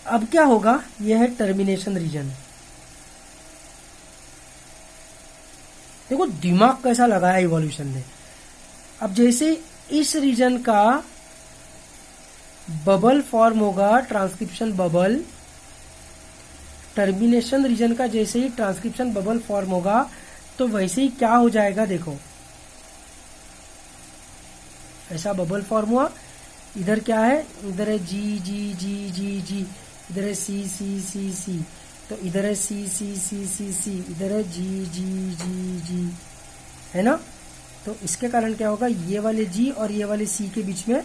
अब क्या होगा? यह है टर्मिनेशन रीजन। देखो दिमाग कैसा लगाया इवोल्यूशन ने। अब जैसे इस रीजन का बबल फॉर्म होगा, ट्रांसक्रिप्शन बबल, टर्मिनेशन रीजन का जैसे ही ट्रांसक्रिप्शन बबल फॉर्म होगा तो वैसे ही क्या हो जाएगा? देखो ऐसा बबल फॉर्म हुआ, इधर क्या है? इधर है जी जी जी जी जी, इधर है सी सी सी सी, तो इधर है सी सी सी सी सी, इधर है जी जी जी जी, है ना। तो इसके कारण क्या होगा? ये वाले जी और ये वाले सी के बीच में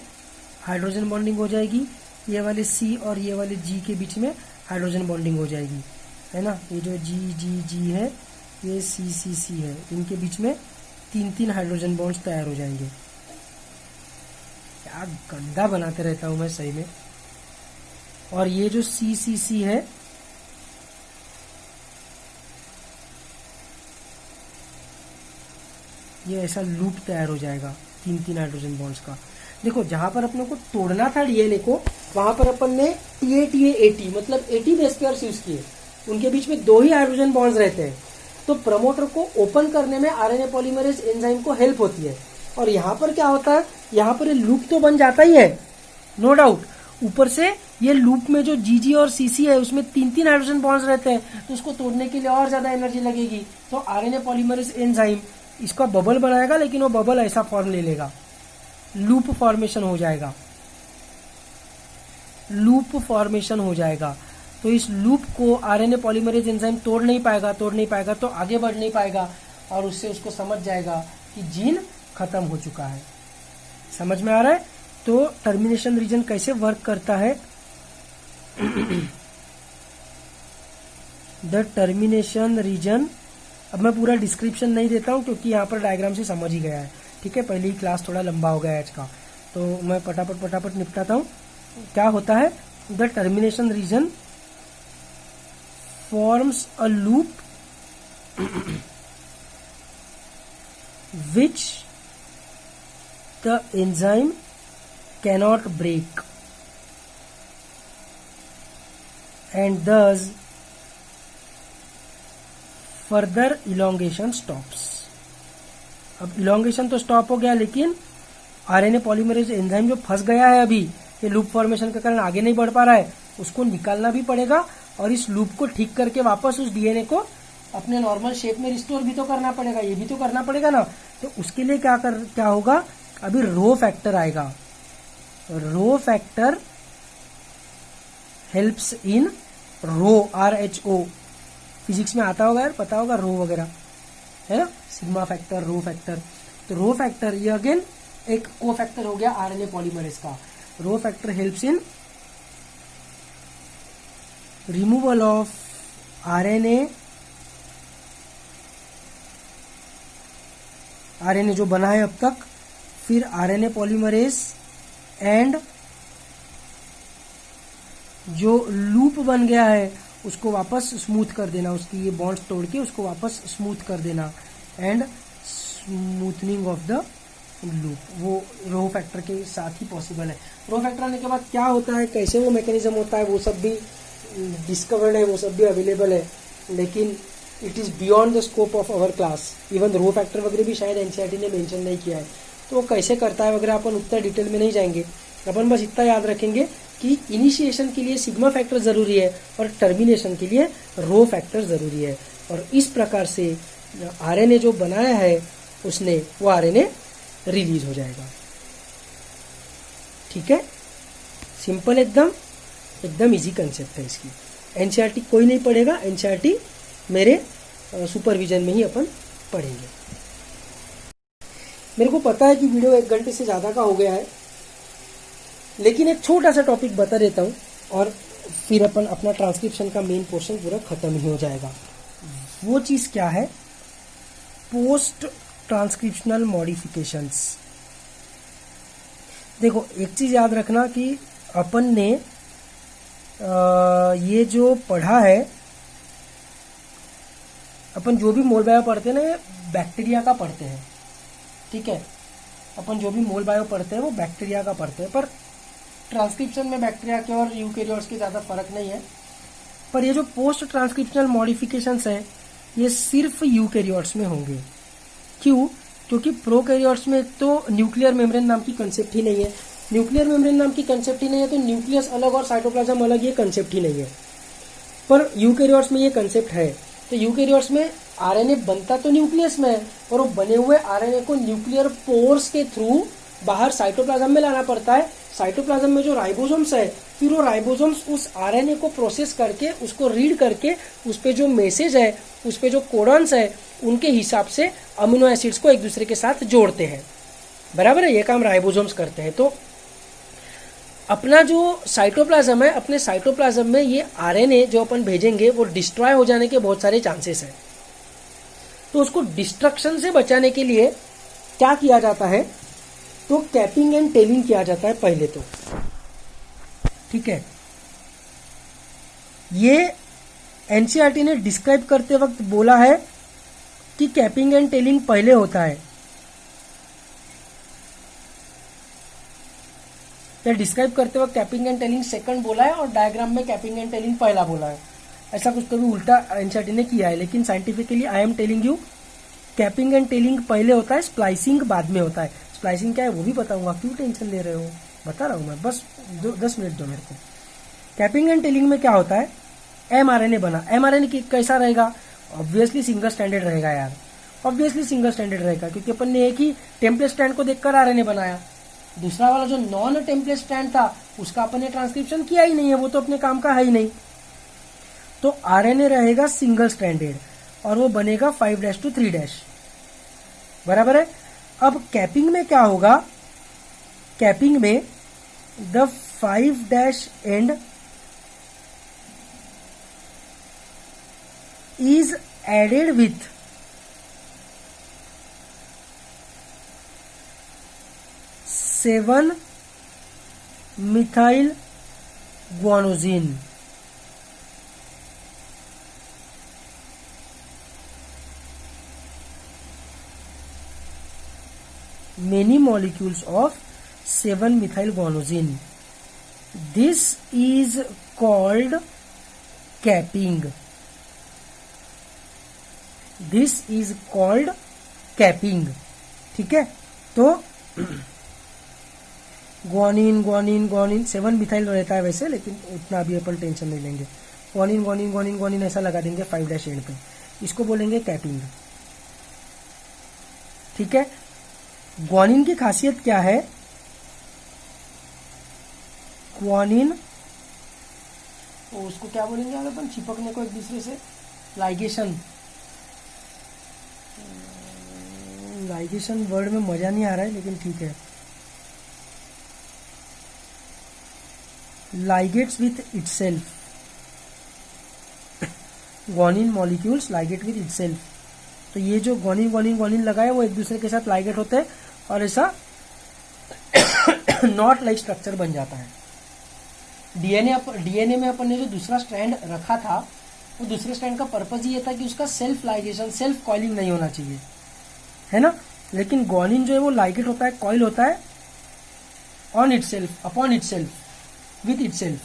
हाइड्रोजन बॉन्डिंग हो जाएगी, ये वाले सी और ये वाले जी के बीच में हाइड्रोजन बॉन्डिंग हो जाएगी, है ना। ये जो जी जी जी है, ये सी सी सी है, इनके बीच में 3-3 हाइड्रोजन बॉन्ड्स तैयार हो जाएंगे। क्या गंदा बनाते रहता हूं मैं सही में। और ये जो सी सी सी है, ये ऐसा लूप तैयार हो जाएगा 3-3 हाइड्रोजन बॉन्ड्स का। देखो जहां पर अपने को तोड़ना था डीएनए को, वहां पर अपन ने TA मतलब 80 बेस पेयर्स यूज किए, उनके बीच में 2 ही हाइड्रोजन बॉन्ड्स रहते हैं। तो प्रमोटर को ओपन करने में आरएनए पॉलीमरेज एंजाइम को हेल्प होती है। और यहाँ पर क्या होता है? यहाँ पर ये लूप तो बन जाता ही है, नो डाउट। ऊपर से ये लूप में जो जीजी और सीसी है उसमें 3-3 हाइड्रोजन बॉन्ड्स रहते हैं, तो उसको तोड़ने के लिए और ज्यादा एनर्जी लगेगी। तो आरएनए पॉलीमरेज एंजाइम इसका बबल बनाएगा, लेकिन वो बबल ऐसा फॉर्म ले लेगा, लूप फॉर्मेशन हो जाएगा, लूप फॉर्मेशन हो जाएगा। तो इस लूप को आरएनए पॉलीमरेज एंजाइम तोड़ नहीं पाएगा, तो आगे बढ़ नहीं पाएगा, और उससे उसको समझ जाएगा कि जीन खत्म हो चुका है। समझ में आ रहा है? तो टर्मिनेशन रीजन कैसे वर्क करता है? द टर्मिनेशन रीजन, अब मैं पूरा डिस्क्रिप्शन नहीं देता हूं क्योंकि यहाँ पर डायग्राम से समझ ही गया है। ठीक है, पहले ही क्लास थोड़ा लंबा हो गया है आज का, तो मैं फटाफट निपटाता हूँ। क्या होता है? The termination region forms a loop which the enzyme cannot break and thus further elongation stops। अब elongation तो स्टॉप हो गया, लेकिन आरएनए पॉलीमरेज एंजाइम जो फंस गया है अभी ये लूप फॉर्मेशन के कारण आगे नहीं बढ़ पा रहा है, उसको निकालना भी पड़ेगा, और इस लूप को ठीक करके वापस उस डीएनए को अपने नॉर्मल शेप में रिस्टोर भी तो करना पड़ेगा, ये भी तो करना पड़ेगा ना। तो उसके लिए क्या होगा? अभी रो फैक्टर आएगा। Rho factor helps in rho, RHO physics में आता होगा यार, पता होगा रो वगैरह, है ना, सिग्मा फैक्टर, रो फैक्टर। तो रो फैक्टर ये अगेन एक को फैक्टर हो गया आरएनए पॉलीमरेज का। रो factor helps in removal of RNA जो बना है अब तक, फिर आरएनए पॉलीमरेज एंड जो लूप बन गया है उसको वापस स्मूथ कर देना, उसकी ये बॉन्ड्स तोड़ के उसको वापस स्मूथ कर देना and smoothening of the loop, वो रो फैक्टर के साथ ही पॉसिबल है। रो फैक्टर आने के बाद क्या होता है, कैसे वो मैकेनिज्म होता है, वो सब भी डिस्कवर्ड है, वो सब भी अवेलेबल है, लेकिन it is beyond the scope of our class. Even rho factor वगैरह भी शायद एनसीईआरटी ने मेंशन नहीं किया है, तो वो कैसे करता है वगैरह अपन उतना डिटेल में नहीं जाएंगे। अपन बस इतना याद रखेंगे कि इनिशिएशन के लिए सिग्मा फैक्टर ज़रूरी है और टर्मिनेशन के लिए रो फैक्टर ज़रूरी है। और इस प्रकार से आरएनए जो बनाया है उसने, वो आरएनए रिलीज हो जाएगा। ठीक है, सिंपल एकदम इजी कंसेप्ट है इसकी। एनसीईआरटी कोई नहीं पढ़ेगा, एनसीईआरटी मेरे सुपरविजन में ही अपन पढ़ेंगे। मेरे को पता है कि वीडियो 1 घंटे से ज़्यादा का हो गया है, लेकिन एक छोटा सा टॉपिक बता देता हूँ और फिर अपन अपना ट्रांसक्रिप्शन का मेन पोर्शन पूरा खत्म ही हो जाएगा। वो चीज़ क्या है, पोस्ट ट्रांसक्रिप्शनल मॉडिफिकेशंस। देखो एक चीज़ याद रखना कि अपन ने ये जो पढ़ा है, अपन जो भी मोल बायो पढ़ते हैं ना, ये बैक्टीरिया का पढ़ते हैं। ठीक है, अपन जो भी मोल बायो पढ़ते हैं वो बैक्टीरिया का पढ़ते हैं, पर ट्रांसक्रिप्शन में बैक्टीरिया के और यूकेरियोट्स के ज़्यादा फर्क नहीं है। पर ये जो पोस्ट ट्रांसक्रिप्शनल मॉडिफिकेशंस है ये सिर्फ यूकेरियोट्स में होंगे। क्यों? क्योंकि प्रोकैरियोट्स में तो न्यूक्लियर मेम्ब्रेन नाम की कंसेप्ट ही नहीं है। न्यूक्लियर मेम्ब्रेन नाम की कंसेप्ट ही नहीं है तो न्यूक्लियस अलग और साइटोप्लाज्म अलग, ये कंसेप्ट ही नहीं है। पर यूकेरियोट्स में ये कंसेप्ट है। तो यूकेरियोट्स में आरएनए बनता तो न्यूक्लियस में है और वो बने हुए आरएनए को न्यूक्लियर पोर्स के थ्रू बाहर साइटोप्लाज्म में लाना पड़ता है। साइटोप्लाज्म में जो राइबोसोम्स है, फिर वो राइबोसोम्स उस आरएनए को प्रोसेस करके, उसको रीड करके, उस पे जो मैसेज है, उस पे जो कोडॉन्स है, उनके हिसाब से अमीनो एसिड्स को एक दूसरे के साथ जोड़ते हैं। बराबर है, ये काम राइबोसोम्स करते हैं। तो अपना जो साइटोप्लाज्म है, अपने साइटोप्लाज्म में ये आरएनए जो अपन भेजेंगे वो डिस्ट्रॉय हो जाने के बहुत सारे चांसेस हैं। तो उसको डिस्ट्रक्शन से बचाने के लिए क्या किया जाता है, तो कैपिंग एंड टेलिंग किया जाता है पहले तो। ठीक है, ये एनसीईआरटी ने डिस्क्राइब करते वक्त बोला है कि कैपिंग एंड टेलिंग पहले होता है, या डिस्क्राइब करते वक्त कैपिंग एंड टेलिंग सेकंड बोला है और डायग्राम में कैपिंग एंड टेलिंग पहला बोला है। ऐसा कुछ कभी उल्टा एनसीईआरटी ने किया है, लेकिन scientifically I am telling you capping and telling पहले होता है, स्प्लाइसिंग बाद में होता है। स्प्लाइसिंग क्या है वो भी बताऊंगा, क्यों टेंशन ले रहे हो, बता रहा हूं मैं, बस 10 मिनट दो मेरे को। कैपिंग एंड टेलिंग में क्या होता है, एमआरएनए बना। एमआरएनए कैसा रहेगा, ऑब्वियसली सिंगल स्टैंडर्ड रहेगा यार, ऑब्वियसली सिंगल स्टैंडर्ड रहेगा, क्योंकि अपन ने एक ही टेम्पलेट स्टैंड को देखकर आरएनए बनाया। दूसरा वाला जो नॉन टेम्पलेट स्टैंड था उसका अपन ने ट्रांसक्रिप्शन किया ही नहीं है, वो तो अपने काम का है ही नहीं। तो आरएनए रहेगा सिंगल स्टैंडर्ड और वो बनेगा 5' to 3'। बराबर है। अब कैपिंग में क्या होगा, कैपिंग में the 5' and is added with seven methyl guanosine. Many molecules of 7-methyl guanosine. This is called capping. This is called capping. ठीक है, तो ग्वानिन ग्वानिन ग्वानिन 7-मिथाइल रहता है वैसे, लेकिन उतना अभी अपन टेंशन नहीं लेंगे। ग्वानिन ग्वानिन ग्वानिन ग्वानिन ऐसा लगा देंगे 5' एंड पे, इसको बोलेंगे कैपिंग। ठीक है, ग्वानिन की खासियत क्या है, ग्वानिन उसको क्या बोलेंगे अगर अपन चिपकने को एक दूसरे से, लाइगेशन लाइगेशन वर्ड में मजा नहीं आ रहा है, लेकिन ठीक है। Ligates with itself, guanine molecules ligate with itself. तो ये जो गॉनिन गॉनिन गॉनिन लगा है वो एक दूसरे के साथ लाइगेट होते हैं और ऐसा नॉट लाइक स्ट्रक्चर बन जाता है। डीएनए में अपन ने जो दूसरा स्ट्रैंड रखा था, वो दूसरे स्ट्रैंड का पर्पज ये था कि उसका सेल्फ लाइगेशन, सेल्फ कॉइलिंग नहीं होना चाहिए, है ना। लेकिन गॉनिन जो है वो लाइगेट होता है, कॉइल होता है on itself, upon itself, with itself.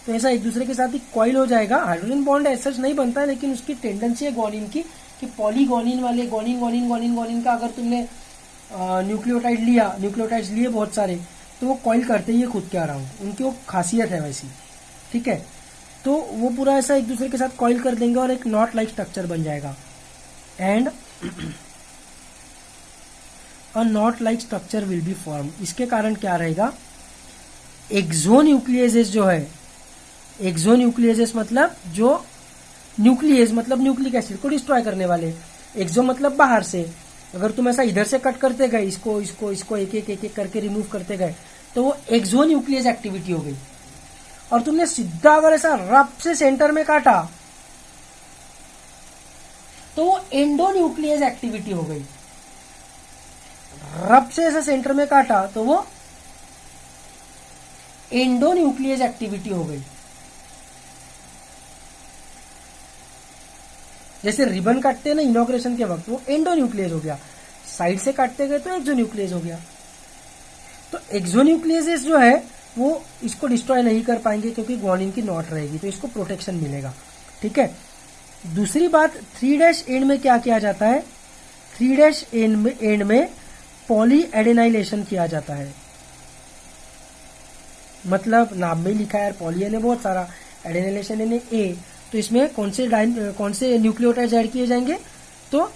तो ऐसा एक दूसरे के साथ ही कॉइल हो जाएगा। हाइड्रोजन बॉन्ड ऐसा नहीं बनता है, लेकिन उसकी टेंडेंसी है गॉनिन की कि पॉलीगॉनिन वाले गॉनिन गॉनिन गॉनिन गॉनिन का अगर तुमने न्यूक्लियोटाइड्स लिए बहुत सारे, तो वो कॉइल करते ही है खुद के अराउंड, उनकी वो खासियत है वैसी, ठीक है। तो वो पूरा ऐसा एक दूसरे के साथ कॉइल कर देंगे और एक नॉट लाइक स्ट्रक्चर बन जाएगा। And a not like structure will be form. इसके कारण क्या रहेगा, एक्सोन्यूक्लियेजेस जो है, एक्सोन्यूक्लियेजेस मतलब जो न्यूक्लियस मतलब न्यूक्लिक एसिड को डिस्ट्रॉय करने वाले, एक्सो मतलब बाहर से। अगर तुम ऐसा इधर से कट करते गए, इसको इसको इसको एक एक करके रिमूव करते गए, तो वो एक्सोन्यूक्लियस एक्टिविटी हो गई। और तुमने सीधा अगर ऐसा रफ से सेंटर में काटा, तो वो एंडोन्यूक्लियस एक्टिविटी हो गई। रफ से ऐसा सेंटर में काटा तो वो एंडोन्यूक्लियस एक्टिविटी हो गई। जैसे रिबन काटते हैं ना इनॉग्रेशन के वक्त, वो एंडोन्यूक्लियस हो गया। साइड से काटते गए तो एक्सोन्यूक्लियस हो गया। तो एक्सोन्यूक्लियस जो है वो इसको डिस्ट्रॉय नहीं कर पाएंगे क्योंकि ग्वानिन की नॉट रहेगी, तो इसको प्रोटेक्शन मिलेगा, ठीक है। दूसरी बात, 3' एंड में क्या किया जाता है, 3' एंड में पॉली एडेनाइलेशन किया जाता है। मतलब नाम में लिखा है पॉली एन है बहुत सारा, एडेनाइलेशन एन ए, तो इसमें कौन से न्यूक्लियोटाइड्स ऐड किए जाएंगे, तो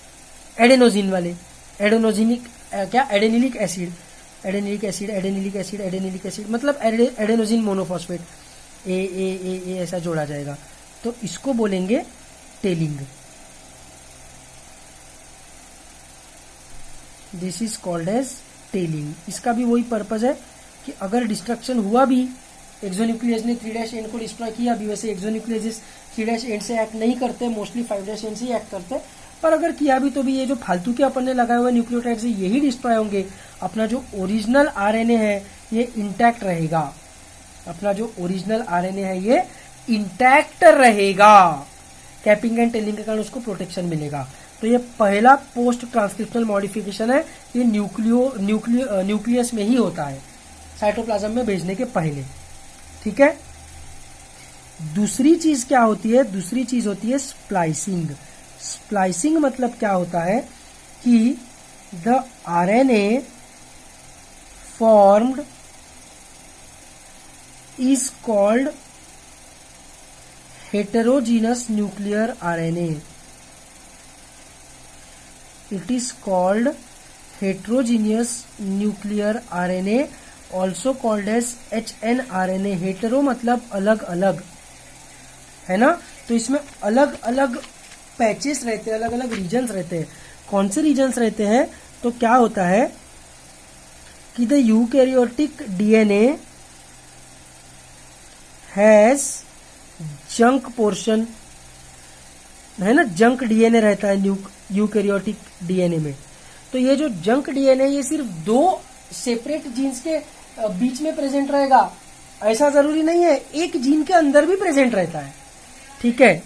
एडेनोजिन वाले, एडेनोजिनिक क्या adenylic acid, adenylic acid adenylic acid adenylic acid मतलब एडेनोजिन मोनोफॉस्फेट, ए ऐसा जोड़ा जाएगा। तो इसको बोलेंगे tailing. This is called as tailing. इसका भी वही पर्पज है कि अगर डिस्ट्रक्शन हुआ भी, एक्सोन्यूक्लियस ने 3' एंड को डिस्ट्रॉय किया भी, वैसे एक्सोन्यूक्लियस 3' एंड से एक्ट नहीं करते, मोस्टली 5' एंड से ही एक्ट करते, पर अगर किया भी तो भी ये जो फालतू के अपन ने लगाए हुए न्यूक्लियोटाइड से यही डिस्ट्रॉय होंगे। अपना जो ओरिजिनल आरएनए है ये इंटैक्ट रहेगा, अपना जो ओरिजिनल आरएनए है ये इंटैक्ट रहेगा। कैपिंग एंड टेलिंग के कारण उसको प्रोटेक्शन मिलेगा। तो ये पहला पोस्ट ट्रांसक्रिप्शनल मॉडिफिकेशन है, ये न्यूक्लियस में ही होता है, साइटोप्लाज्म में भेजने के पहले, ठीक है। दूसरी चीज क्या होती है, दूसरी चीज होती है स्प्लाइसिंग। स्प्लाइसिंग मतलब क्या होता है कि the RNA formed is called heterogeneous nuclear RNA. It is called heterogeneous nuclear RNA, also called as hnRNA. Hetero मतलब अलग अलग, है ना। तो इसमें अलग अलग पैचेस रहते हैं, अलग अलग रीजन्स रहते हैं। कौन से रीजन्स रहते हैं, तो क्या होता है कि the eukaryotic DNA has junk portion, है ना, जंक डीएनए रहता है यूकैरियोटिक डीएनए में। तो ये जो जंक डीएनए ये सिर्फ 2 सेपरेट जीन्स के बीच में प्रेजेंट रहेगा, ऐसा जरूरी नहीं है, एक जीन के अंदर भी प्रेजेंट रहता है, ठीक है।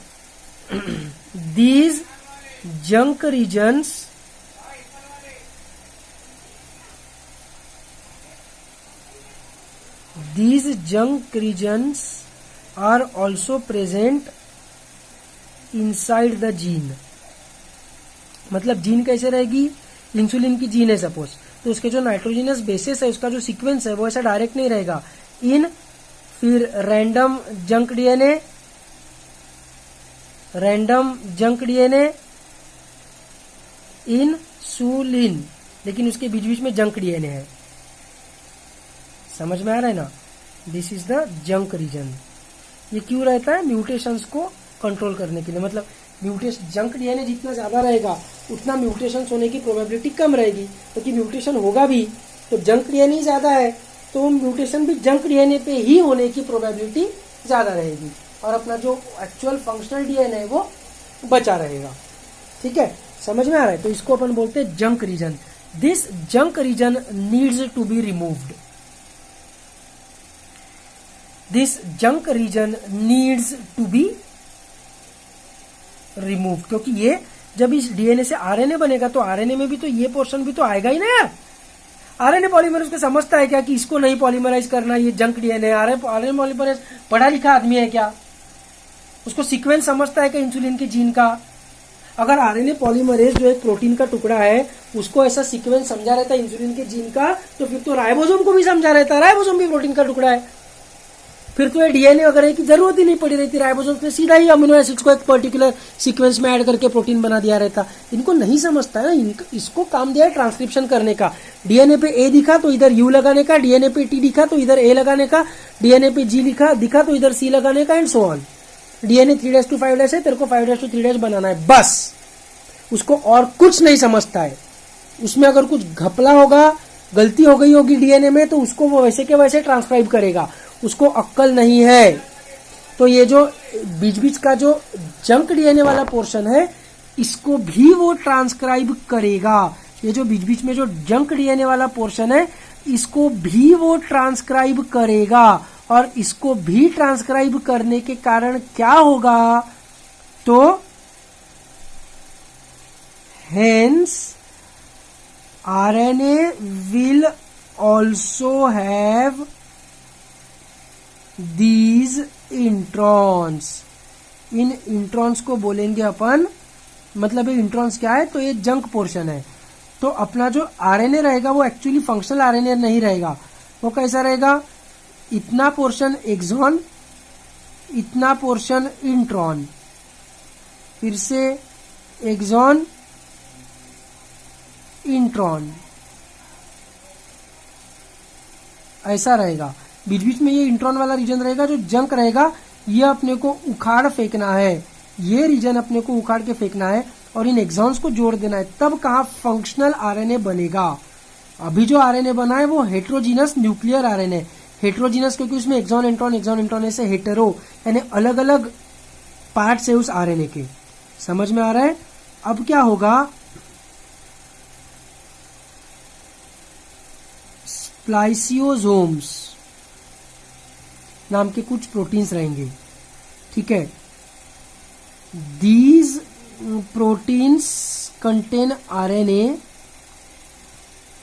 These junk regions are also present inside the gene। मतलब जीन कैसे रहेगी, इंसुलिन की जीन है सपोज, तो उसके जो नाइट्रोजिनस बेसिस है, उसका जो सीक्वेंस है वो ऐसा डायरेक्ट नहीं रहेगा। फिर रैंडम जंक डीएनए इंसुलिन, लेकिन उसके बीच बीच में जंक डीएनए है। समझ में आ रहा है ना, this is the junk region. ये क्यों रहता है, म्यूटेशंस को कंट्रोल करने के लिए। मतलब म्यूटेशन जंक डीएनए जितना ज्यादा रहेगा उतना म्यूटेशन होने की प्रोबेबिलिटी कम रहेगी, क्योंकि म्यूटेशन होगा भी तो जंक डीएनए ज्यादा है, तो म्यूटेशन भी जंक डीएनए पे ही होने की प्रोबेबिलिटी ज्यादा रहेगी और अपना जो एक्चुअल फंक्शनल डीएनए है वो बचा रहेगा। ठीक है, समझ में आ रहा है? तो इसको अपन बोलते हैं junk region. This junk region needs to be removed. This junk region needs to be removed, क्योंकि ये जब इस डीएनए से आरएनए बनेगा तो आरएनए में भी तो ये पोर्शन भी तो आएगा ही ना यार। आरएनए पॉलीमरेज को समझता है क्या कि इसको नहीं पॉलीमराइज करना, ये जंक डीएनए। आरएनए पॉलीमरेज पढ़ा लिखा आदमी है क्या? उसको सीक्वेंस समझता है क्या इंसुलिन के जीन का? अगर आरएनए पॉलीमरेज जो एक प्रोटीन का टुकड़ा है उसको ऐसा सीक्वेंस समझा रहता है इंसुलिन के जीन का, तो फिर तो राइबोसोम को भी समझा रहता है, राइबोसोम भी प्रोटीन का टुकड़ा है। फिर तो ये डीएनए वगैरह की जरूरत ही नहीं पड़ी रहती, राइबोसोम ने सीधा ही अमीनो एसिड्स को एक पर्टिकुलर सीक्वेंस में ऐड करके प्रोटीन बना दिया रहता। इनको नहीं समझता है ना, इसको काम दिया है ट्रांसक्रिप्शन करने का। डीएनए पे ए दिखा तो इधर यू लगाने का, डीएनए पे टी दिखा तो इधर ए लगाने का, डीएनए पे जी दिखा तो इधर सी लगाने का, and so on. DNA 3' to 5' है, तेरे को 5' to 3' बनाना है, बस। उसको और कुछ नहीं समझता है। उसमें अगर कुछ घपला होगा, गलती हो गई होगी डीएनए में, तो उसको वो वैसे के वैसे ट्रांसक्राइब करेगा। उसको अक्कल नहीं है। तो ये जो बीच बीच का जो जंक डीएनए वाला पोर्शन है इसको भी वो ट्रांसक्राइब करेगा। ये जो बीच बीच में जो जंक डीएनए वाला पोर्शन है इसको भी वो ट्रांसक्राइब करेगा, और इसको भी ट्रांसक्राइब करने के कारण क्या होगा, तो hence RNA will also have these introns. In introns को बोलेंगे अपन, मतलब ये इंट्रॉन्स क्या है, तो ये जंक पोर्शन है। तो अपना जो आरएनए रहेगा वो एक्चुअली फंक्शनल आरएनए नहीं रहेगा। वो कैसा रहेगा, इतना पोर्शन एक्सॉन, इतना पोर्शन इंट्रॉन, फिर से एक्सॉन इंट्रॉन, ऐसा रहेगा। बीच बीच में ये इंट्रॉन वाला रीजन रहेगा जो जंक रहेगा, ये अपने को उखाड़ फेंकना है, ये रीजन अपने को उखाड़ के फेंकना है और इन एक्सॉन्स को जोड़ देना है, तब कहाँ फंक्शनल आरएनए बनेगा। अभी जो आरएनए बना है वो हेट्रोजीनस न्यूक्लियर आरएनए। हेट्रोजीनस क्योंकि उसमें एक्सॉन इंट्रॉन ऐसे हेटेरो यानी अलग अलग पार्ट्स है उस आरएनए के। समझ में आ रहा है? अब क्या होगा, स्प्लाइसियोसोम्स नाम के कुछ प्रोटीन्स रहेंगे। ठीक है, दीज प्रोटीन्स कंटेन आरएनए,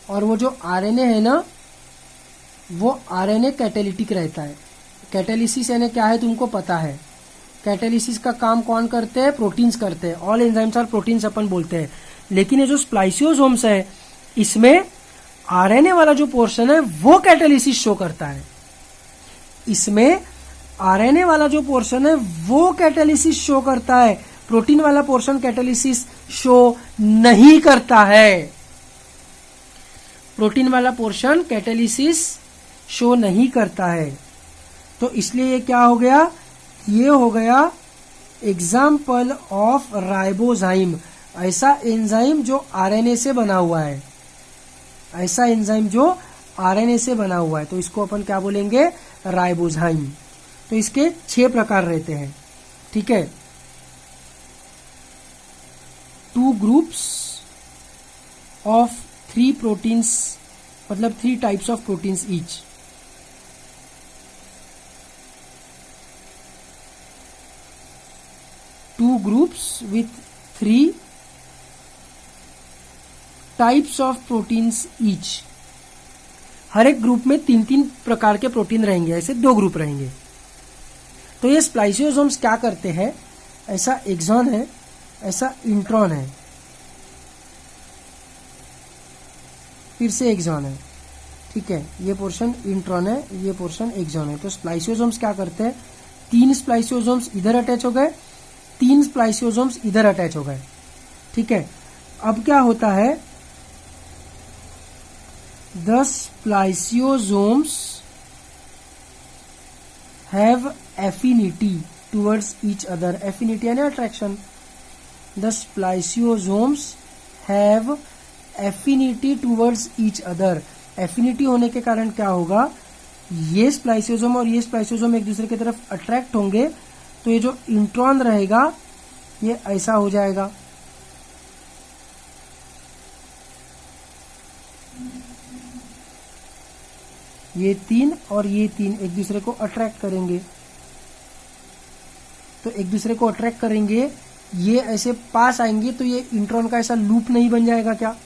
और वो जो आरएनए है ना वो आरएनए कैटेलिटिक रहता है। कैटेलिसिस यानी क्या है तुमको पता है। कैटेलिसिस का काम कौन करते हैं, प्रोटीन्स करते हैं। ऑल एंजाइम्स और प्रोटीन्स अपन बोलते हैं। लेकिन ये जो स्प्लाइसियोसोम्स है इसमें आरएनए वाला जो पोर्शन है वो कैटेलिसिस शो करता है। इसमें आरएनए वाला जो पोर्शन है वो कैटेलिसिस शो करता है, प्रोटीन वाला पोर्शन कैटेलिसिस शो नहीं करता है। प्रोटीन वाला पोर्शन कैटेलिसिस शो नहीं करता है। तो इसलिए ये क्या हो गया, ये हो गया एग्जाम्पल ऑफ राइबोजाइम, ऐसा एंजाइम जो आरएनए से बना हुआ है, ऐसा एंजाइम जो आरएनए से बना हुआ है। तो इसको अपन क्या बोलेंगे, राइबोजाइम। तो इसके 6 प्रकार रहते हैं। ठीक है, 2 ग्रुप्स ऑफ 3 प्रोटीन्स, मतलब 3 types of proteins each. Two groups with 3 types of proteins each. हर एक ग्रुप में 3-3 प्रकार के प्रोटीन रहेंगे, ऐसे 2 ग्रुप रहेंगे। तो ये स्प्लाइसियोसोम्स क्या करते हैं, ऐसा एक्सॉन है, ऐसा इंट्रॉन है, फिर से एक्सॉन है। ठीक है, ये पोर्शन इंट्रॉन है, ये पोर्शन एक्सॉन है। तो स्प्लाइसियोसोम्स क्या करते हैं, 3 स्प्लाइसियोसोम्स इधर अटैच हो गए, 3 स्प्लाइसियोसोम्स इधर अटैच हो गए। ठीक है, अब क्या होता है, the spliceosomes have affinity towards each other। affinity यानी attraction, the स्प्लाइसियोसोम्स have affinity towards each other. Affinity होने के कारण क्या होगा, ये स्प्लाइसियोसोम और ये स्प्लाइसियोसोम एक दूसरे की तरफ अट्रैक्ट होंगे, तो ये जो इंट्रॉन रहेगा ये ऐसा हो जाएगा। ये तीन और ये तीन एक दूसरे को अट्रैक्ट करेंगे, तो एक दूसरे को अट्रैक्ट करेंगे, ये ऐसे पास आएंगे, तो ये इंट्रॉन का ऐसा लूप नहीं बन जाएगा क्या?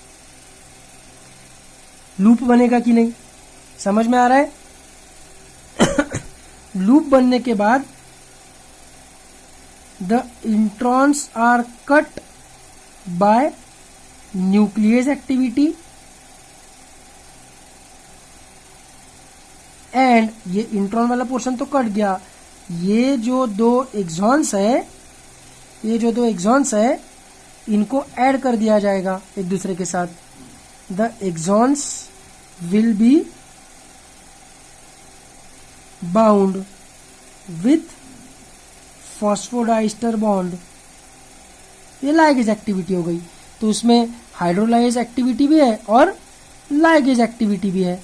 लूप बनेगा कि नहीं, समझ में आ रहा है? लूप बनने के बाद the introns are cut by nucleus activity and ये इंट्रॉन वाला पोर्शन तो कट गया, ये जो दो एक्सॉन्स है इनको ऐड कर दिया जाएगा एक दूसरे के साथ। The exons will be bound with phosphodiester bond. ये लाइगेज एक्टिविटी हो गई, तो उसमें हाइड्रोलाइज एक्टिविटी भी है और लाइगेज एक्टिविटी भी है,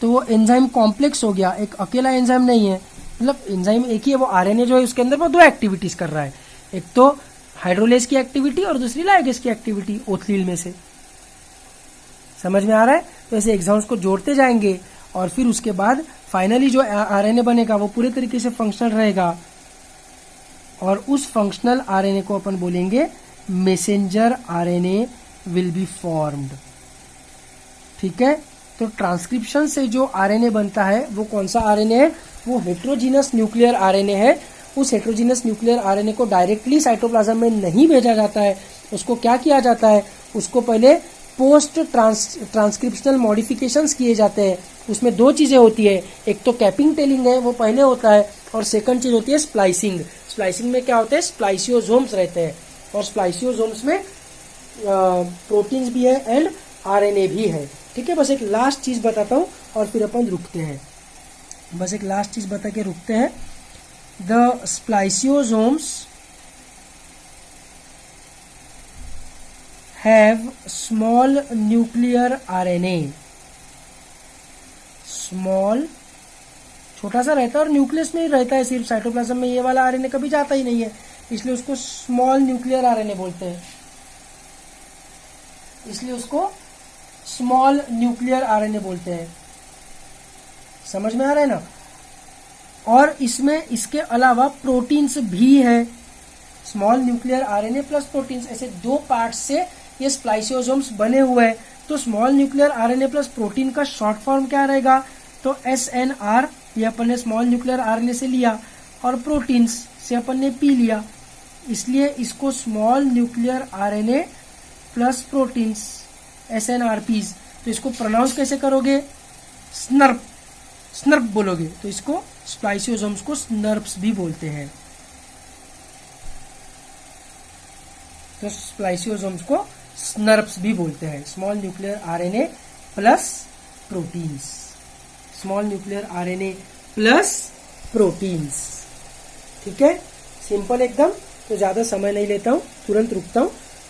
तो वो एंजाइम कॉम्प्लेक्स हो गया, एक अकेला एंजाइम नहीं है। मतलब एंजाइम एक ही है, वो आरएनए जो है उसके अंदर वो दो एक्टिविटीज कर रहा है, एक तो हाइड्रोलेज की एक्टिविटी और दूसरी लाइगेज की एक्टिविटी ओथलील में से। समझ में आ रहा है? तो ऐसे एक्सॉन्स को जोड़ते जाएंगे और फिर उसके बाद फाइनली जो आरएनए बनेगा वो पूरे तरीके से फंक्शनल रहेगा, और उस फंक्शनल आरएनए को अपन बोलेंगे messenger RNA will be formed. ठीक है, तो ट्रांसक्रिप्शन से जो आरएनए बनता है वो कौन सा आरएनए है? वो हेट्रोजीनस न्यूक्लियर आरएनए है। उस हेट्रोजीनस न्यूक्लियर आरएनए को डायरेक्टली साइटोप्लाज्म में नहीं भेजा जाता है, उसको क्या किया जाता है, उसको पहले पोस्ट ट्रांसक्रिप्शनल मॉडिफिकेशंस किए जाते हैं। उसमें दो चीजें होती है, एक तो कैपिंग टेलिंग है, वो पहले होता है, और सेकंड चीज होती है स्प्लाइसिंग। स्प्लाइसिंग में क्या होता है, स्प्लाइसियोसोम्स रहते हैं, और स्प्लाइसियोसोम्स में प्रोटीन्स भी है एंड आरएनए भी है। ठीक है, बस एक लास्ट चीज बताता हूं और फिर अपन रुकते हैं। बस एक लास्ट चीज बता के रुकते हैं। The स्प्लाइसियोसोम्स have small nuclear RNA. Small छोटा सा रहता है और न्यूक्लियस में ही रहता है, सिर्फ साइटोप्लाज्म में ये वाला आरएनए कभी जाता ही नहीं है, इसलिए उसको स्मॉल न्यूक्लियर आरएनए बोलते हैं। इसलिए उसको स्मॉल न्यूक्लियर आरएनए बोलते हैं। समझ में आ रहा है ना? और इसमें इसके अलावा प्रोटीन्स भी है, small nuclear RNA plus proteins, ऐसे दो पार्ट्स से ये स्प्लाइसियोसोम्स बने हुए हैं। तो small nuclear RNA plus protein का शॉर्ट फॉर्म क्या रहेगा? तो SNR, ये अपन ने स्मॉल न्यूक्लियर आरएनए से लिया, और प्रोटीन्स से अपन ने पी लिया, इसलिए इसको small nuclear RNA plus proteins SNRPs। तो इसको प्रोनाउंस कैसे करोगे? स्नर्प, स्नर्प बोलोगे, तो इसको स्प्लाइसियोसोम्स को स्नर्प्स भी बोलते हैं। तो स्प्लाइसियोसोम्स को स्नर्प्स भी बोलते हैं। Small nuclear RNA plus proteins, small nuclear RNA plus proteins. ठीक है, सिंपल एकदम। तो ज्यादा समय नहीं लेता हूं, तुरंत रुकता हूं।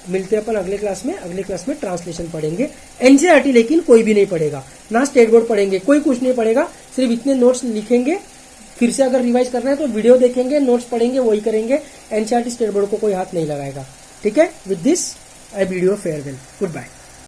मिलते हैं अपन अगले क्लास में। अगले क्लास में ट्रांसलेशन पढ़ेंगे। एनसीईआरटी लेकिन कोई भी नहीं पढ़ेगा, ना स्टेट बोर्ड पढ़ेंगे, कोई कुछ नहीं पढ़ेगा, सिर्फ इतने नोट्स लिखेंगे। फिर से अगर रिवाइज करना है तो वीडियो देखेंगे, नोट्स पढ़ेंगे, वही करेंगे। एनसीईआरटी स्टेट बोर्ड को कोई हाथ नहीं लगाएगा। ठीक है, with this I bid you farewell, good bye.